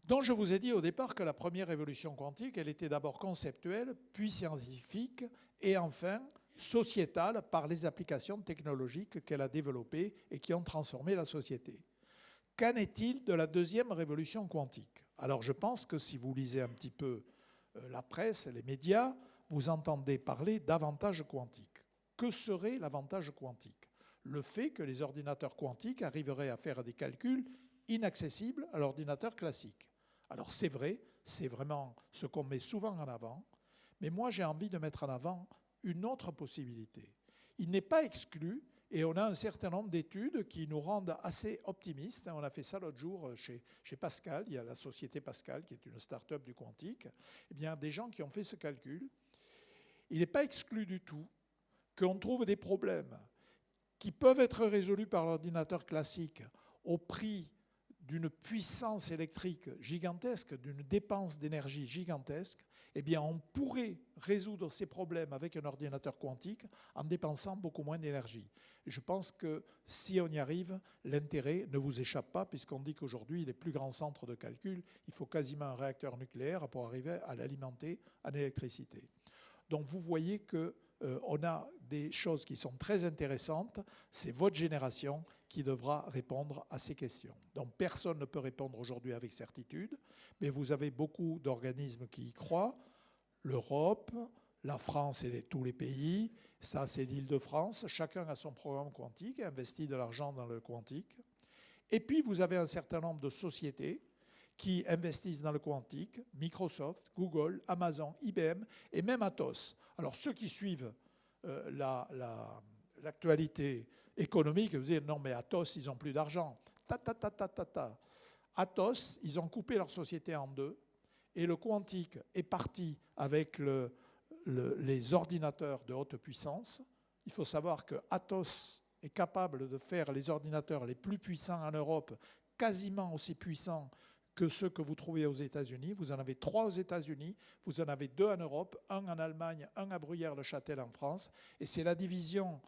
Donc je vous ai dit au départ que la première révolution quantique, elle était d'abord conceptuelle, puis scientifique, et enfin sociétale par les applications technologiques qu'elle a développées et qui ont transformé la société. Qu'en est-il de la deuxième révolution quantique? Alors je pense que si vous lisez un petit peu la presse, les médias, vous entendez parler d'avantages quantiques. Que serait l'avantage quantique? Le fait que les ordinateurs quantiques arriveraient à faire des calculs inaccessibles à l'ordinateur classique. Alors c'est vrai, c'est vraiment ce qu'on met souvent en avant, mais moi j'ai envie de mettre en avant une autre possibilité. Il n'est pas exclu, et on a un certain nombre d'études qui nous rendent assez optimistes. On a fait ça l'autre jour chez Pascal, il y a la société Pascal qui est une start-up du quantique. Eh bien, des gens qui ont fait ce calcul, il n'est pas exclu du tout qu'on trouve des problèmes qui peuvent être résolus par l'ordinateur classique au prix d'une puissance électrique gigantesque, d'une dépense d'énergie gigantesque, eh bien on pourrait résoudre ces problèmes avec un ordinateur quantique en dépensant beaucoup moins d'énergie. Je pense que si on y arrive, l'intérêt ne vous échappe pas, puisqu'on dit qu'aujourd'hui, les plus grands centres de calcul, il faut quasiment un réacteur nucléaire pour arriver à l'alimenter en électricité. Donc vous voyez qu'on a des choses qui sont très intéressantes. C'est votre génération qui devra répondre à ces questions. Donc personne ne peut répondre aujourd'hui avec certitude, mais vous avez beaucoup d'organismes qui y croient. L'Europe, la France et tous les pays, ça c'est l'Île-de-France, chacun a son programme quantique et investit de l'argent dans le quantique. Et puis vous avez un certain nombre de sociétés qui investissent dans le quantique, Microsoft, Google, Amazon, IBM et même Atos. Alors ceux qui suivent l'actualité économique, vous dites non mais Atos, ils n'ont plus d'argent. Atos, ils ont coupé leur société en deux et le quantique est parti avec les ordinateurs de haute puissance. Il faut savoir que Atos est capable de faire les ordinateurs les plus puissants en Europe, quasiment aussi puissants que ceux que vous trouvez aux États-Unis. Vous en avez 3 aux États-Unis, vous en avez 2 en Europe, un en Allemagne, un à Bruyères-le-Châtel en France. Et c'est la division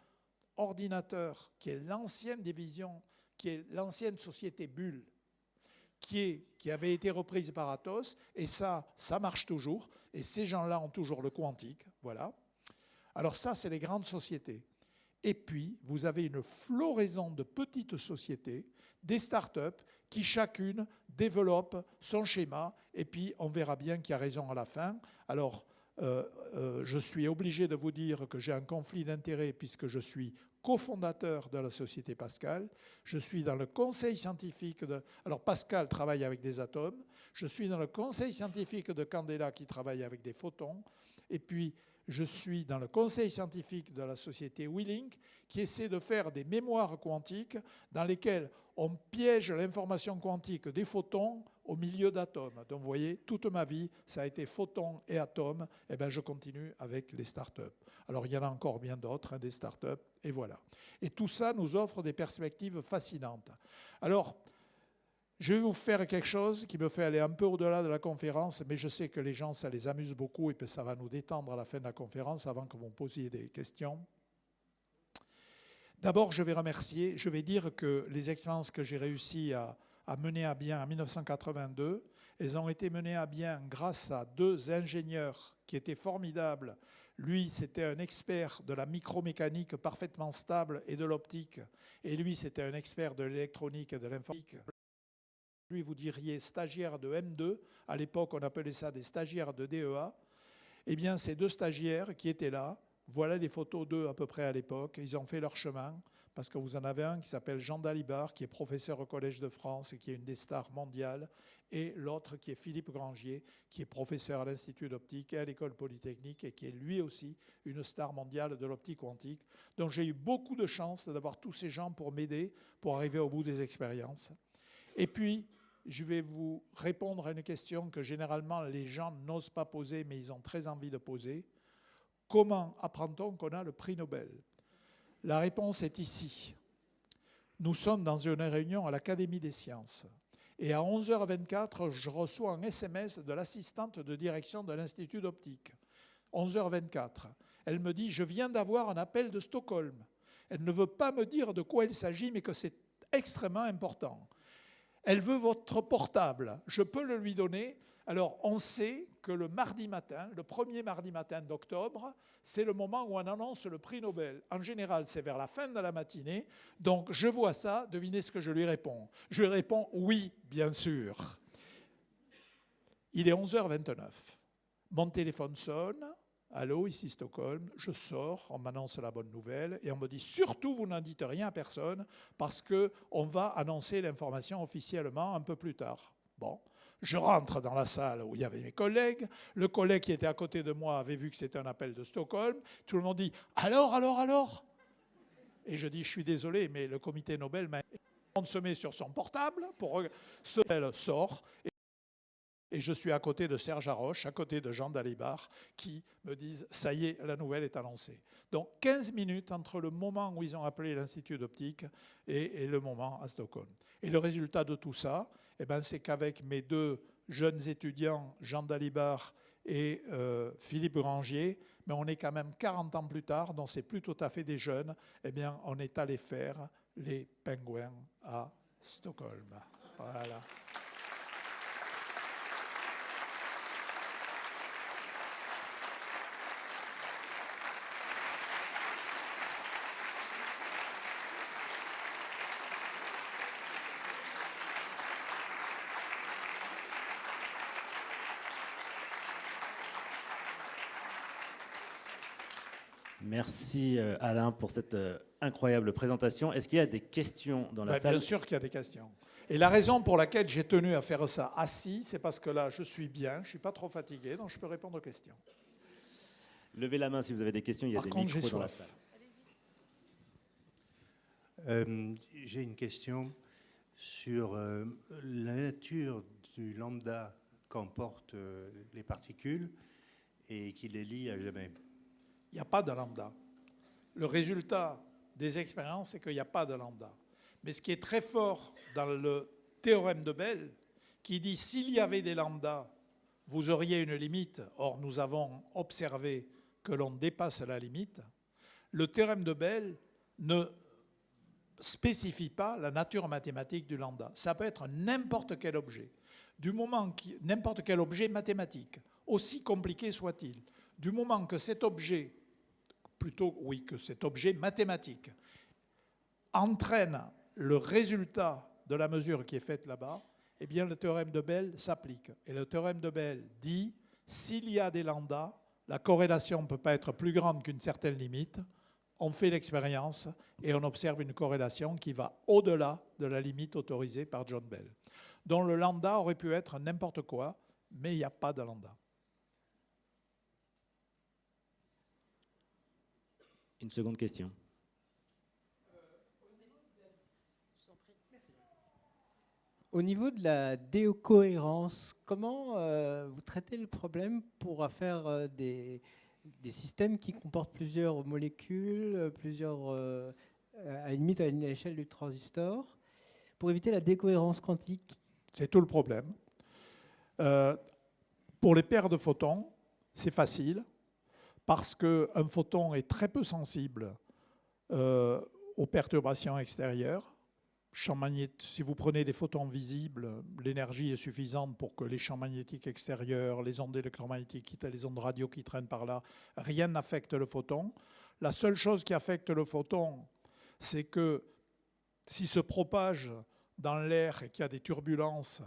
ordinateur, qui est l'ancienne division, qui est l'ancienne société Bull, qui avait été reprise par Atos. Et ça marche toujours. Et ces gens-là ont toujours le quantique. Voilà. Alors ça, c'est les grandes sociétés. Et puis, vous avez une floraison de petites sociétés, des start-up, qui chacune développe son schéma, et puis on verra bien qui a raison à la fin. Alors, je suis obligé de vous dire que j'ai un conflit d'intérêts puisque je suis cofondateur de la société Pascal. Je suis dans le conseil scientifique de... Alors, Pascal travaille avec des atomes. Je suis dans le conseil scientifique de Candela qui travaille avec des photons. Et puis, je suis dans le conseil scientifique de la société WeLink qui essaie de faire des mémoires quantiques dans lesquelles on piège l'information quantique des photons au milieu d'atomes. Donc vous voyez, toute ma vie, ça a été photons et atomes. Et bien je continue avec les startups. Alors il y en a encore bien d'autres, hein, des startups, et voilà. Et tout ça nous offre des perspectives fascinantes. Alors, je vais vous faire quelque chose qui me fait aller un peu au-delà de la conférence, mais je sais que les gens, ça les amuse beaucoup et que ça va nous détendre à la fin de la conférence avant que vous me posiez des questions. D'abord, je vais remercier, je vais dire que les expériences que j'ai réussi à mener à bien en 1982, elles ont été menées à bien grâce à deux ingénieurs qui étaient formidables. Lui, c'était un expert de la micromécanique parfaitement stable et de l'optique, et lui, c'était un expert de l'électronique et de l'informatique. Lui, vous diriez stagiaire de M2, à l'époque on appelait ça des stagiaires de DEA, eh bien ces deux stagiaires qui étaient là, voilà les photos d'eux à peu près à l'époque, ils ont fait leur chemin, parce que vous en avez un qui s'appelle Jean Dalibard, qui est professeur au Collège de France et qui est une des stars mondiales, et l'autre qui est Philippe Grangier, qui est professeur à l'Institut d'optique et à l'École Polytechnique, et qui est lui aussi une star mondiale de l'optique quantique. Donc j'ai eu beaucoup de chance d'avoir tous ces gens pour m'aider, pour arriver au bout des expériences. Et puis, je vais vous répondre à une question que généralement les gens n'osent pas poser, mais ils ont très envie de poser. Comment apprend-on qu'on a le prix Nobel? La réponse est ici. Nous sommes dans une réunion à l'Académie des sciences. Et à 11h24, je reçois un SMS de l'assistante de direction de l'Institut d'optique. 11h24. Elle me dit « Je viens d'avoir un appel de Stockholm ». Elle ne veut pas me dire de quoi il s'agit, mais que c'est extrêmement important. Elle veut votre portable. Je peux le lui donner. Alors, on sait que le mardi matin, le premier mardi matin d'octobre, c'est le moment où on annonce le prix Nobel. En général, c'est vers la fin de la matinée. Donc, je vois ça. Devinez ce que je lui réponds. Je lui réponds « Oui, bien sûr ». Il est 11h29. Mon téléphone sonne. Allô, ici Stockholm, je sors, on m'annonce la bonne nouvelle et on me dit surtout vous n'en dites rien à personne parce qu'on va annoncer l'information officiellement un peu plus tard. Bon, je rentre dans la salle où il y avait mes collègues, le collègue qui était à côté de moi avait vu que c'était un appel de Stockholm, tout le monde dit alors et je dis je suis désolé mais le comité Nobel m'a... On se met sur son portable, ce Nobel sort et je suis à côté de Serge Haroche, à côté de Jean Dalibard, qui me disent « ça y est, la nouvelle est annoncée ». Donc 15 minutes entre le moment où ils ont appelé l'Institut d'optique et le moment à Stockholm. Et le résultat de tout ça, eh ben, c'est qu'avec mes deux jeunes étudiants, Jean Dalibard et Philippe Grangier, mais on est quand même 40 ans plus tard, donc c'est plus tout à fait des jeunes, eh bien, on est allé faire les pingouins à Stockholm. Voilà. Merci Alain pour cette incroyable présentation. Est-ce qu'il y a des questions dans la salle? Bien sûr qu'il y a des questions. Et la raison pour laquelle j'ai tenu à faire ça assis, c'est parce que là, je suis bien, je ne suis pas trop fatigué, donc je peux répondre aux questions. Levez la main si vous avez des questions, il y a des micros dans la salle. J'ai une question sur la nature du lambda qu'emportent les particules et qui les lie à jamais. Il n'y a pas de lambda. Le résultat des expériences, c'est qu'il n'y a pas de lambda. Mais ce qui est très fort dans le théorème de Bell, qui dit s'il y avait des lambdas, vous auriez une limite. Or, nous avons observé que l'on dépasse la limite. Le théorème de Bell ne spécifie pas la nature mathématique du lambda. Ça peut être n'importe quel objet. Du moment n'importe quel objet mathématique, aussi compliqué soit-il. Du moment que cet objet, que cet objet mathématique entraîne le résultat de la mesure qui est faite là-bas, eh bien le théorème de Bell s'applique. Et le théorème de Bell dit, s'il y a des lambdas, la corrélation ne peut pas être plus grande qu'une certaine limite. On fait l'expérience et on observe une corrélation qui va au-delà de la limite autorisée par John Bell. Donc le lambda aurait pu être n'importe quoi, mais il n'y a pas de lambda. Une seconde question. Au niveau de la décohérence, comment vous traitez le problème pour faire des systèmes qui comportent plusieurs molécules, à la limite à l'échelle du transistor, pour éviter la décohérence quantique? C'est tout le problème. Pour les paires de photons, c'est facile parce qu'un photon est très peu sensible aux perturbations extérieures. Si vous prenez des photons visibles, l'énergie est suffisante pour que les champs magnétiques extérieurs, les ondes électromagnétiques, les ondes radio qui traînent par là, rien n'affecte le photon. La seule chose qui affecte le photon, c'est que s'il se propage dans l'air et qu'il y a des turbulences,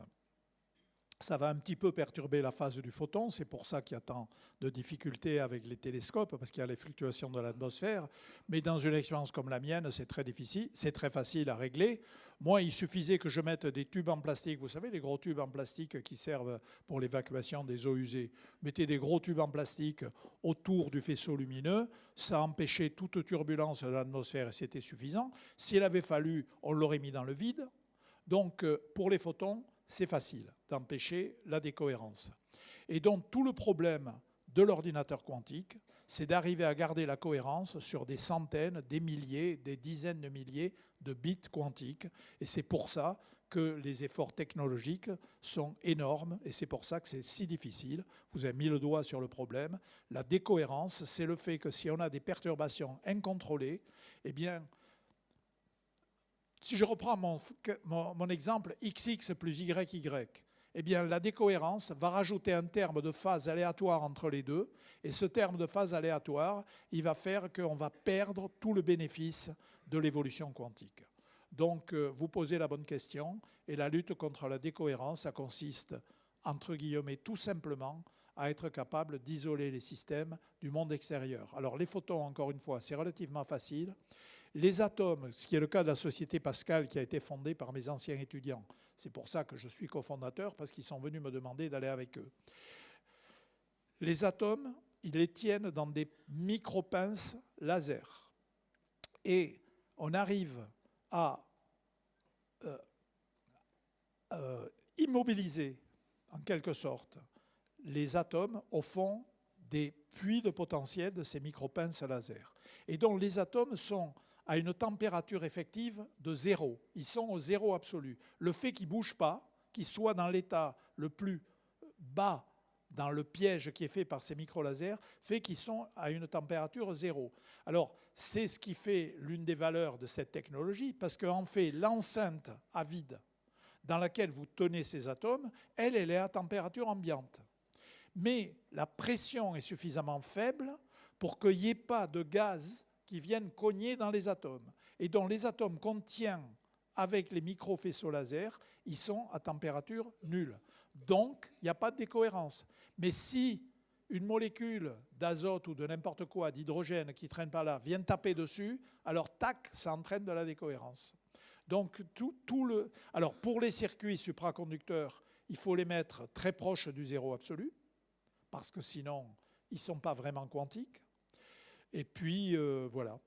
ça va un petit peu perturber la phase du photon. C'est pour ça qu'il y a tant de difficultés avec les télescopes, parce qu'il y a les fluctuations de l'atmosphère. Mais dans une expérience comme la mienne, c'est très difficile, c'est très facile à régler. Moi, il suffisait que je mette des tubes en plastique. Vous savez, les gros tubes en plastique qui servent pour l'évacuation des eaux usées. Mettez des gros tubes en plastique autour du faisceau lumineux. Ça empêchait toute turbulence de l'atmosphère et c'était suffisant. S'il avait fallu, on l'aurait mis dans le vide. Donc, pour les photons, c'est facile d'empêcher la décohérence. Et donc, tout le problème de l'ordinateur quantique, c'est d'arriver à garder la cohérence sur des centaines, des milliers, des dizaines de milliers de bits quantiques. Et c'est pour ça que les efforts technologiques sont énormes et c'est pour ça que c'est si difficile. Vous avez mis le doigt sur le problème. La décohérence, c'est le fait que si on a des perturbations incontrôlées, eh bien, si je reprends mon exemple XX plus YY, eh bien, la décohérence va rajouter un terme de phase aléatoire entre les deux. Et ce terme de phase aléatoire, il va faire qu'on va perdre tout le bénéfice de l'évolution quantique. Donc, vous posez la bonne question. Et la lutte contre la décohérence, ça consiste, entre guillemets, tout simplement, à être capable d'isoler les systèmes du monde extérieur. Alors, les photons, encore une fois, c'est relativement facile. Les atomes, ce qui est le cas de la société Pascal qui a été fondée par mes anciens étudiants, c'est pour ça que je suis cofondateur, parce qu'ils sont venus me demander d'aller avec eux. Les atomes, ils les tiennent dans des micro-pinces laser. Et on arrive à immobiliser, en quelque sorte, les atomes au fond des puits de potentiel de ces micro-pinces laser. Et donc les atomes sont à une température effective de 0. Ils sont au 0 absolu. Le fait qu'ils ne bougent pas, qu'ils soient dans l'état le plus bas dans le piège qui est fait par ces micro-lasers, fait qu'ils sont à une température 0. Alors, c'est ce qui fait l'une des valeurs de cette technologie, parce qu'en fait, l'enceinte à vide dans laquelle vous tenez ces atomes, elle est à température ambiante. Mais la pression est suffisamment faible pour qu'il n'y ait pas de gaz qui viennent cogner dans les atomes. Et donc les atomes qu'on tient avec les micro-faisceaux laser, ils sont à température nulle. Donc, il n'y a pas de décohérence. Mais si une molécule d'azote ou de n'importe quoi, d'hydrogène qui ne traîne pas là, vient taper dessus, alors tac, ça entraîne de la décohérence. Donc, alors pour les circuits supraconducteurs, il faut les mettre très proches du zéro absolu, parce que sinon, ils ne sont pas vraiment quantiques. Et puis, voilà.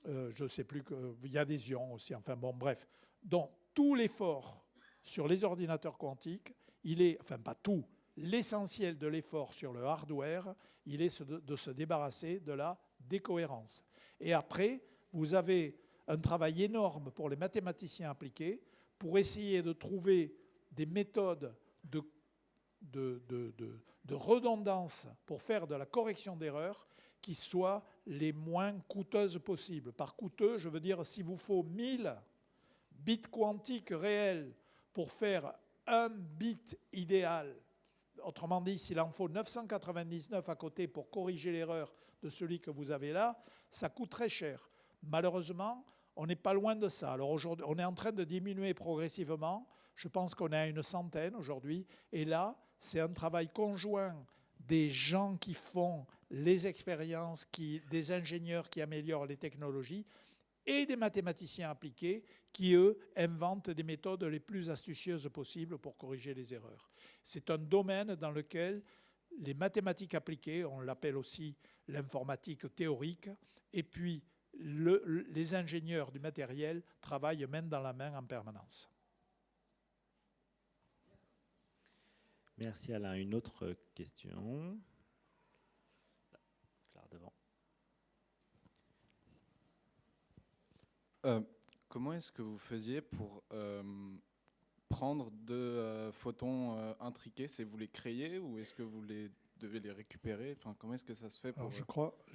Je ne sais plus, il y a des ions aussi, enfin bon, bref. Donc, tout l'effort sur les ordinateurs quantiques, il est, enfin pas tout, l'essentiel de l'effort sur le hardware, il est de se débarrasser de la décohérence. Et après, vous avez un travail énorme pour les mathématiciens appliqués pour essayer de trouver des méthodes de redondance pour faire de la correction d'erreurs qui soient les moins coûteuses possibles. Par coûteux, je veux dire, s'il vous faut 1000 bits quantiques réels pour faire un bit idéal, autrement dit, s'il en faut 999 à côté pour corriger l'erreur de celui que vous avez là, ça coûte très cher. Malheureusement, on n'est pas loin de ça. Alors aujourd'hui, on est en train de diminuer progressivement. Je pense qu'on est à une centaine aujourd'hui. Et là, c'est un travail conjoint des gens qui font les expériences, des ingénieurs qui améliorent les technologies et des mathématiciens appliqués qui, eux, inventent des méthodes les plus astucieuses possibles pour corriger les erreurs. C'est un domaine dans lequel les mathématiques appliquées, on l'appelle aussi l'informatique théorique, et puis les ingénieurs du matériel travaillent main dans la main en permanence. Merci Alain. Une autre question. Claire devant. Comment est-ce que vous faisiez pour prendre deux photons intriqués? C'est vous les créez ou est-ce que vous devez les récupérer? Enfin, comment est-ce que ça se fait pour Je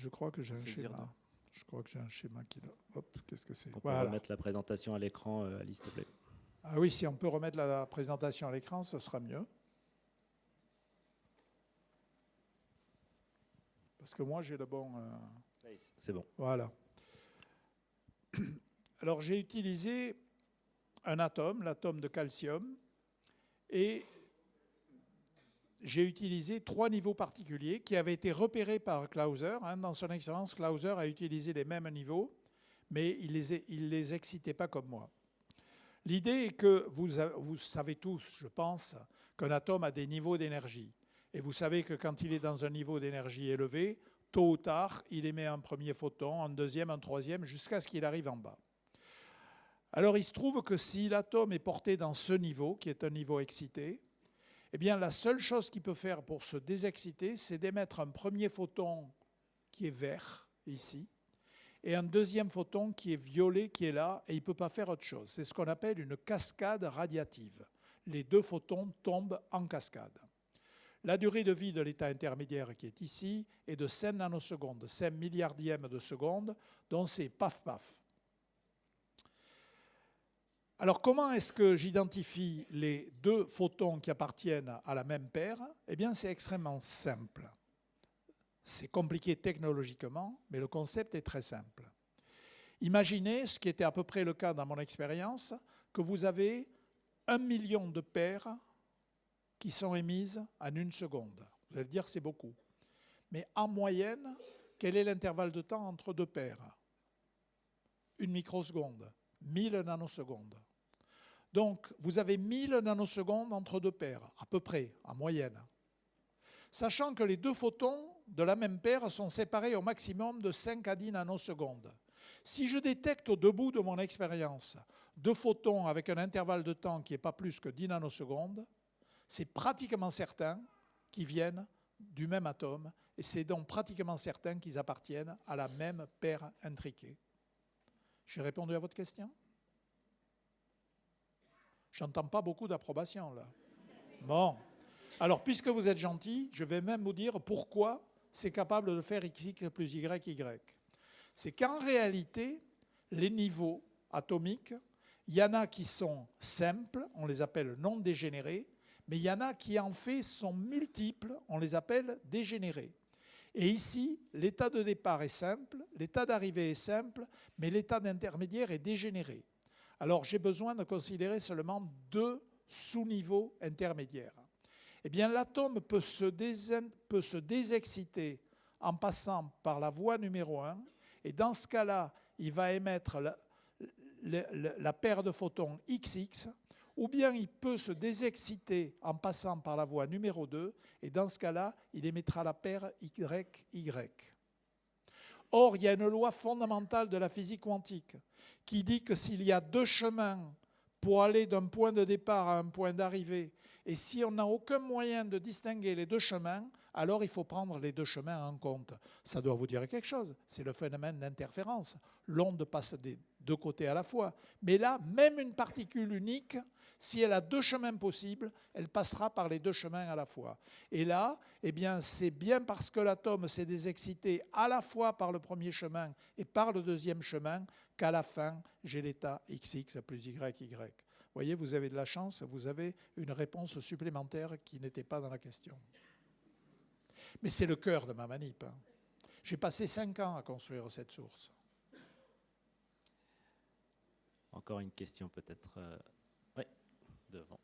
crois que j'ai un saisir schéma. Je crois que j'ai un schéma qui... Hop, qu'est-ce que c'est? On peut remettre la présentation à l'écran, Alice, s'il te plaît. Ah oui, si on peut remettre la présentation à l'écran, ce sera mieux. Parce que moi, j'ai le bon... C'est bon. Voilà. Alors, j'ai utilisé un atome, l'atome de calcium, et j'ai utilisé 3 niveaux particuliers qui avaient été repérés par Clauser. Dans son expérience, Clauser a utilisé les mêmes niveaux, mais il les excitait pas comme moi. L'idée est que vous savez tous, je pense, qu'un atome a des niveaux d'énergie. Et vous savez que quand il est dans un niveau d'énergie élevé, tôt ou tard, il émet un premier photon, un deuxième, un troisième, jusqu'à ce qu'il arrive en bas. Alors il se trouve que si l'atome est porté dans ce niveau, qui est un niveau excité, eh bien la seule chose qu'il peut faire pour se désexciter, c'est d'émettre un premier photon qui est vert, ici, et un deuxième photon qui est violet, qui est là, et il ne peut pas faire autre chose. C'est ce qu'on appelle une cascade radiative. Les 2 photons tombent en cascade. La durée de vie de l'état intermédiaire qui est ici est de 5 nanosecondes, 5 milliardièmes de seconde, donc c'est paf paf. Alors comment est-ce que j'identifie les 2 photons qui appartiennent à la même paire? Eh bien c'est extrêmement simple. C'est compliqué technologiquement, mais le concept est très simple. Imaginez, ce qui était à peu près le cas dans mon expérience, que vous avez 1 million de paires qui sont émises en 1 seconde. Vous allez dire c'est beaucoup. Mais en moyenne, quel est l'intervalle de temps entre 2 paires? 1 microseconde, 1000 nanosecondes. Donc, vous avez 1000 nanosecondes entre 2 paires, à peu près, en moyenne. Sachant que les 2 photons de la même paire sont séparés au maximum de 5 à 10 nanosecondes. Si je détecte au debout de mon expérience 2 photons avec un intervalle de temps qui n'est pas plus que 10 nanosecondes, c'est pratiquement certain qu'ils viennent du même atome et c'est donc pratiquement certain qu'ils appartiennent à la même paire intriquée. J'ai répondu à votre question? J'entends pas beaucoup d'approbation là. Bon. Alors, puisque vous êtes gentil, je vais même vous dire pourquoi c'est capable de faire XX plus YY. C'est qu'en réalité, les niveaux atomiques, il y en a qui sont simples, on les appelle non dégénérés, mais il y en a qui en fait sont multiples, on les appelle dégénérés. Et ici, l'état de départ est simple, l'état d'arrivée est simple, mais l'état d'intermédiaire est dégénéré. Alors j'ai besoin de considérer seulement 2 sous-niveaux intermédiaires. Eh bien l'atome peut se désexciter en passant par la voie numéro 1, et dans ce cas-là, il va émettre la paire de photons XX, ou bien il peut se désexciter en passant par la voie numéro 2, et dans ce cas-là, il émettra la paire YY. Or, il y a une loi fondamentale de la physique quantique qui dit que s'il y a 2 chemins pour aller d'un point de départ à un point d'arrivée, et si on n'a aucun moyen de distinguer les 2 chemins, alors il faut prendre les 2 chemins en compte. Ça doit vous dire quelque chose, c'est le phénomène d'interférence. L'onde passe des 2 côtés à la fois. Mais là, même une particule unique, si elle a 2 chemins possibles, elle passera par les 2 chemins à la fois. Et là, eh bien, c'est bien parce que l'atome s'est désexcité à la fois par le premier chemin et par le deuxième chemin qu'à la fin, j'ai l'état XX plus YY. Vous voyez, vous avez de la chance, vous avez une réponse supplémentaire qui n'était pas dans la question. Mais c'est le cœur de ma manip. J'ai passé 5 ans à construire cette source. Encore une question peut-être. Oui, devant.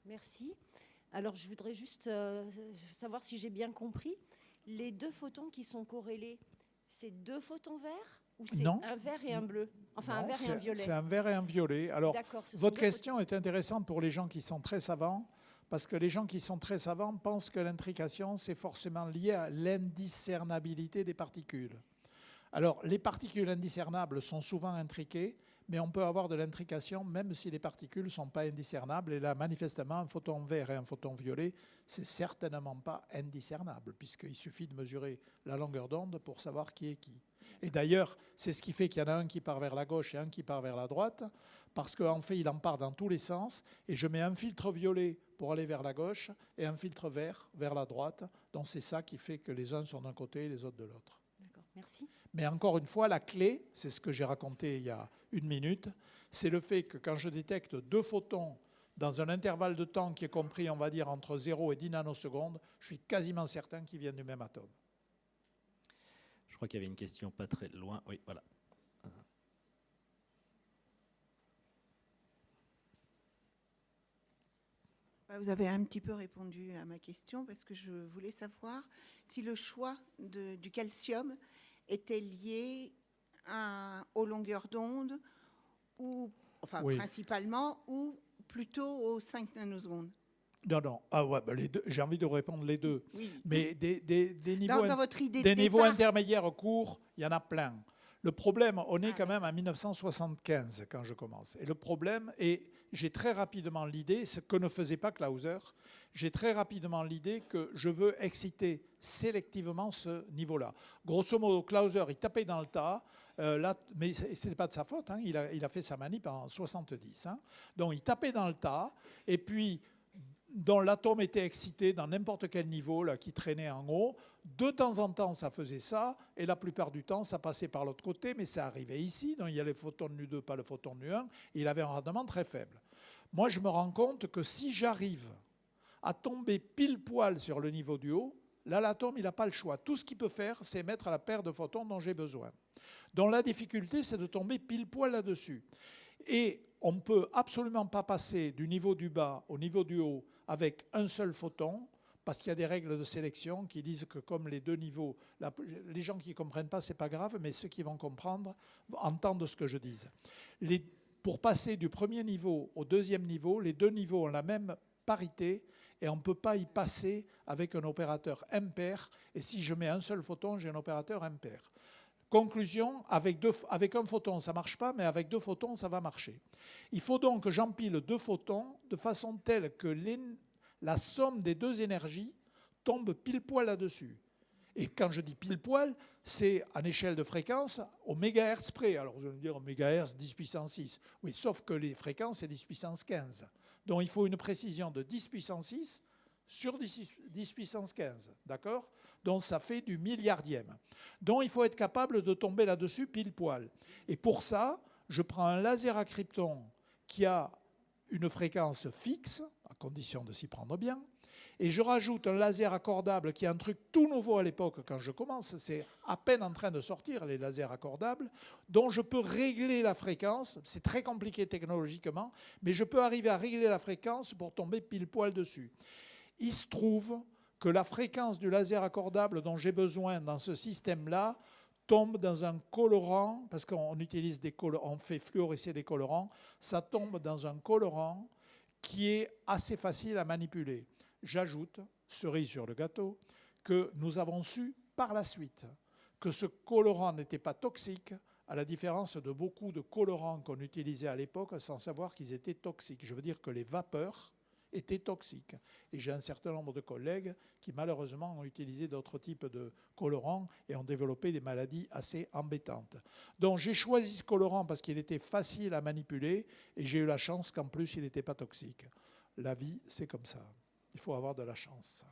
Merci. Alors, je voudrais juste savoir si j'ai bien compris. Les 2 photons qui sont corrélés, c'est 2 photons verts ou c'est un vert et un bleu? Enfin, non, un vert et un violet. C'est un vert et un violet. Alors, votre question est intéressante pour les gens qui sont très savants parce que les gens qui sont très savants pensent que l'intrication, c'est forcément lié à l'indiscernabilité des particules. Alors, les particules indiscernables sont souvent intriquées, mais on peut avoir de l'intrication même si les particules ne sont pas indiscernables. Et là, manifestement, un photon vert et un photon violet, c'est certainement pas indiscernable, puisqu'il suffit de mesurer la longueur d'onde pour savoir qui est qui. Et d'ailleurs, c'est ce qui fait qu'il y en a un qui part vers la gauche et un qui part vers la droite, parce qu'en fait, il en part dans tous les sens, et je mets un filtre violet pour aller vers la gauche et un filtre vert vers la droite. Donc c'est ça qui fait que les uns sont d'un côté et les autres de l'autre. D'accord, merci. Mais encore une fois, la clé, c'est ce que j'ai raconté il y a 1 minute, c'est le fait que quand je détecte 2 photons dans un intervalle de temps qui est compris, on va dire, entre 0 et 10 nanosecondes, je suis quasiment certain qu'ils viennent du même atome. Je crois qu'il y avait une question pas très loin. Oui, voilà. Vous avez un petit peu répondu à ma question parce que je voulais savoir si le choix du calcium était lié aux longueurs d'onde, ou, enfin oui, principalement, ou plutôt aux 5 nanosecondes. Non. Ah ouais, ben les deux, j'ai envie de répondre les deux. Oui. Mais des niveaux, dans votre idée des niveaux intermédiaires courts, il y en a plein. Le problème, on est quand même en 1975 quand je commence. Et le problème, et j'ai très rapidement l'idée, ce que ne faisait pas Clauser, j'ai très rapidement l'idée que je veux exciter sélectivement ce niveau-là. Grosso modo, Clauser, il tapait dans le tas, mais ce n'était pas de sa faute, hein, il a fait sa manip en 70. Hein. Donc il tapait dans le tas, et puis dont l'atome était excité dans n'importe quel niveau là, qui traînait en haut. De temps en temps, ça faisait ça, et la plupart du temps, ça passait par l'autre côté, mais ça arrivait ici, donc il y a les photons de Nu2, pas le photon de Nu1, et il avait un rendement très faible. Moi, je me rends compte que si j'arrive à tomber pile poil sur le niveau du haut, là, l'atome, il n'a pas le choix. Tout ce qu'il peut faire, c'est mettre la paire de photons dont j'ai besoin. Donc la difficulté, c'est de tomber pile poil là-dessus. Et on ne peut absolument pas passer du niveau du bas au niveau du haut avec un seul photon, parce qu'il y a des règles de sélection qui disent que comme les deux niveaux, les gens qui ne comprennent pas, ce n'est pas grave, mais ceux qui vont comprendre entendent ce que je dis. Pour passer du premier niveau au deuxième niveau, les deux niveaux ont la même parité et on ne peut pas y passer avec un opérateur impair. Et si je mets un seul photon, j'ai un opérateur impair. Conclusion, avec un photon, ça ne marche pas, mais avec 2 photons, ça va marcher. Il faut donc que j'empile 2 photons de façon telle que la somme des 2 énergies tombe pile poil là-dessus. Et quand je dis pile poil, c'est en échelle de fréquence au mégahertz près. Alors vous allez me dire mégahertz 10 puissance 6. Oui, sauf que les fréquences, c'est 10 puissance 15. Donc il faut une précision de 10 puissance 6 sur 10 puissance 15. D'accord ? Donc ça fait du milliardième. Donc il faut être capable de tomber là-dessus pile poil. Et pour ça, je prends un laser à krypton qui a une fréquence fixe, à condition de s'y prendre bien, et je rajoute un laser accordable qui est un truc tout nouveau à l'époque quand je commence, c'est à peine en train de sortir les lasers accordables, dont je peux régler la fréquence, c'est très compliqué technologiquement, mais je peux arriver à régler la fréquence pour tomber pile poil dessus. Il se trouve que la fréquence du laser accordable dont j'ai besoin dans ce système-là tombe dans un colorant, parce qu'on utilise on fait fluorescer des colorants, ça tombe dans un colorant qui est assez facile à manipuler. J'ajoute, cerise sur le gâteau, que nous avons su par la suite que ce colorant n'était pas toxique, à la différence de beaucoup de colorants qu'on utilisait à l'époque sans savoir qu'ils étaient toxiques. Je veux dire que les vapeurs étaient toxiques. Et j'ai un certain nombre de collègues qui malheureusement ont utilisé d'autres types de colorants et ont développé des maladies assez embêtantes. Donc j'ai choisi ce colorant parce qu'il était facile à manipuler et j'ai eu la chance qu'en plus il n'était pas toxique. La vie, c'est comme ça. Il faut avoir de la chance.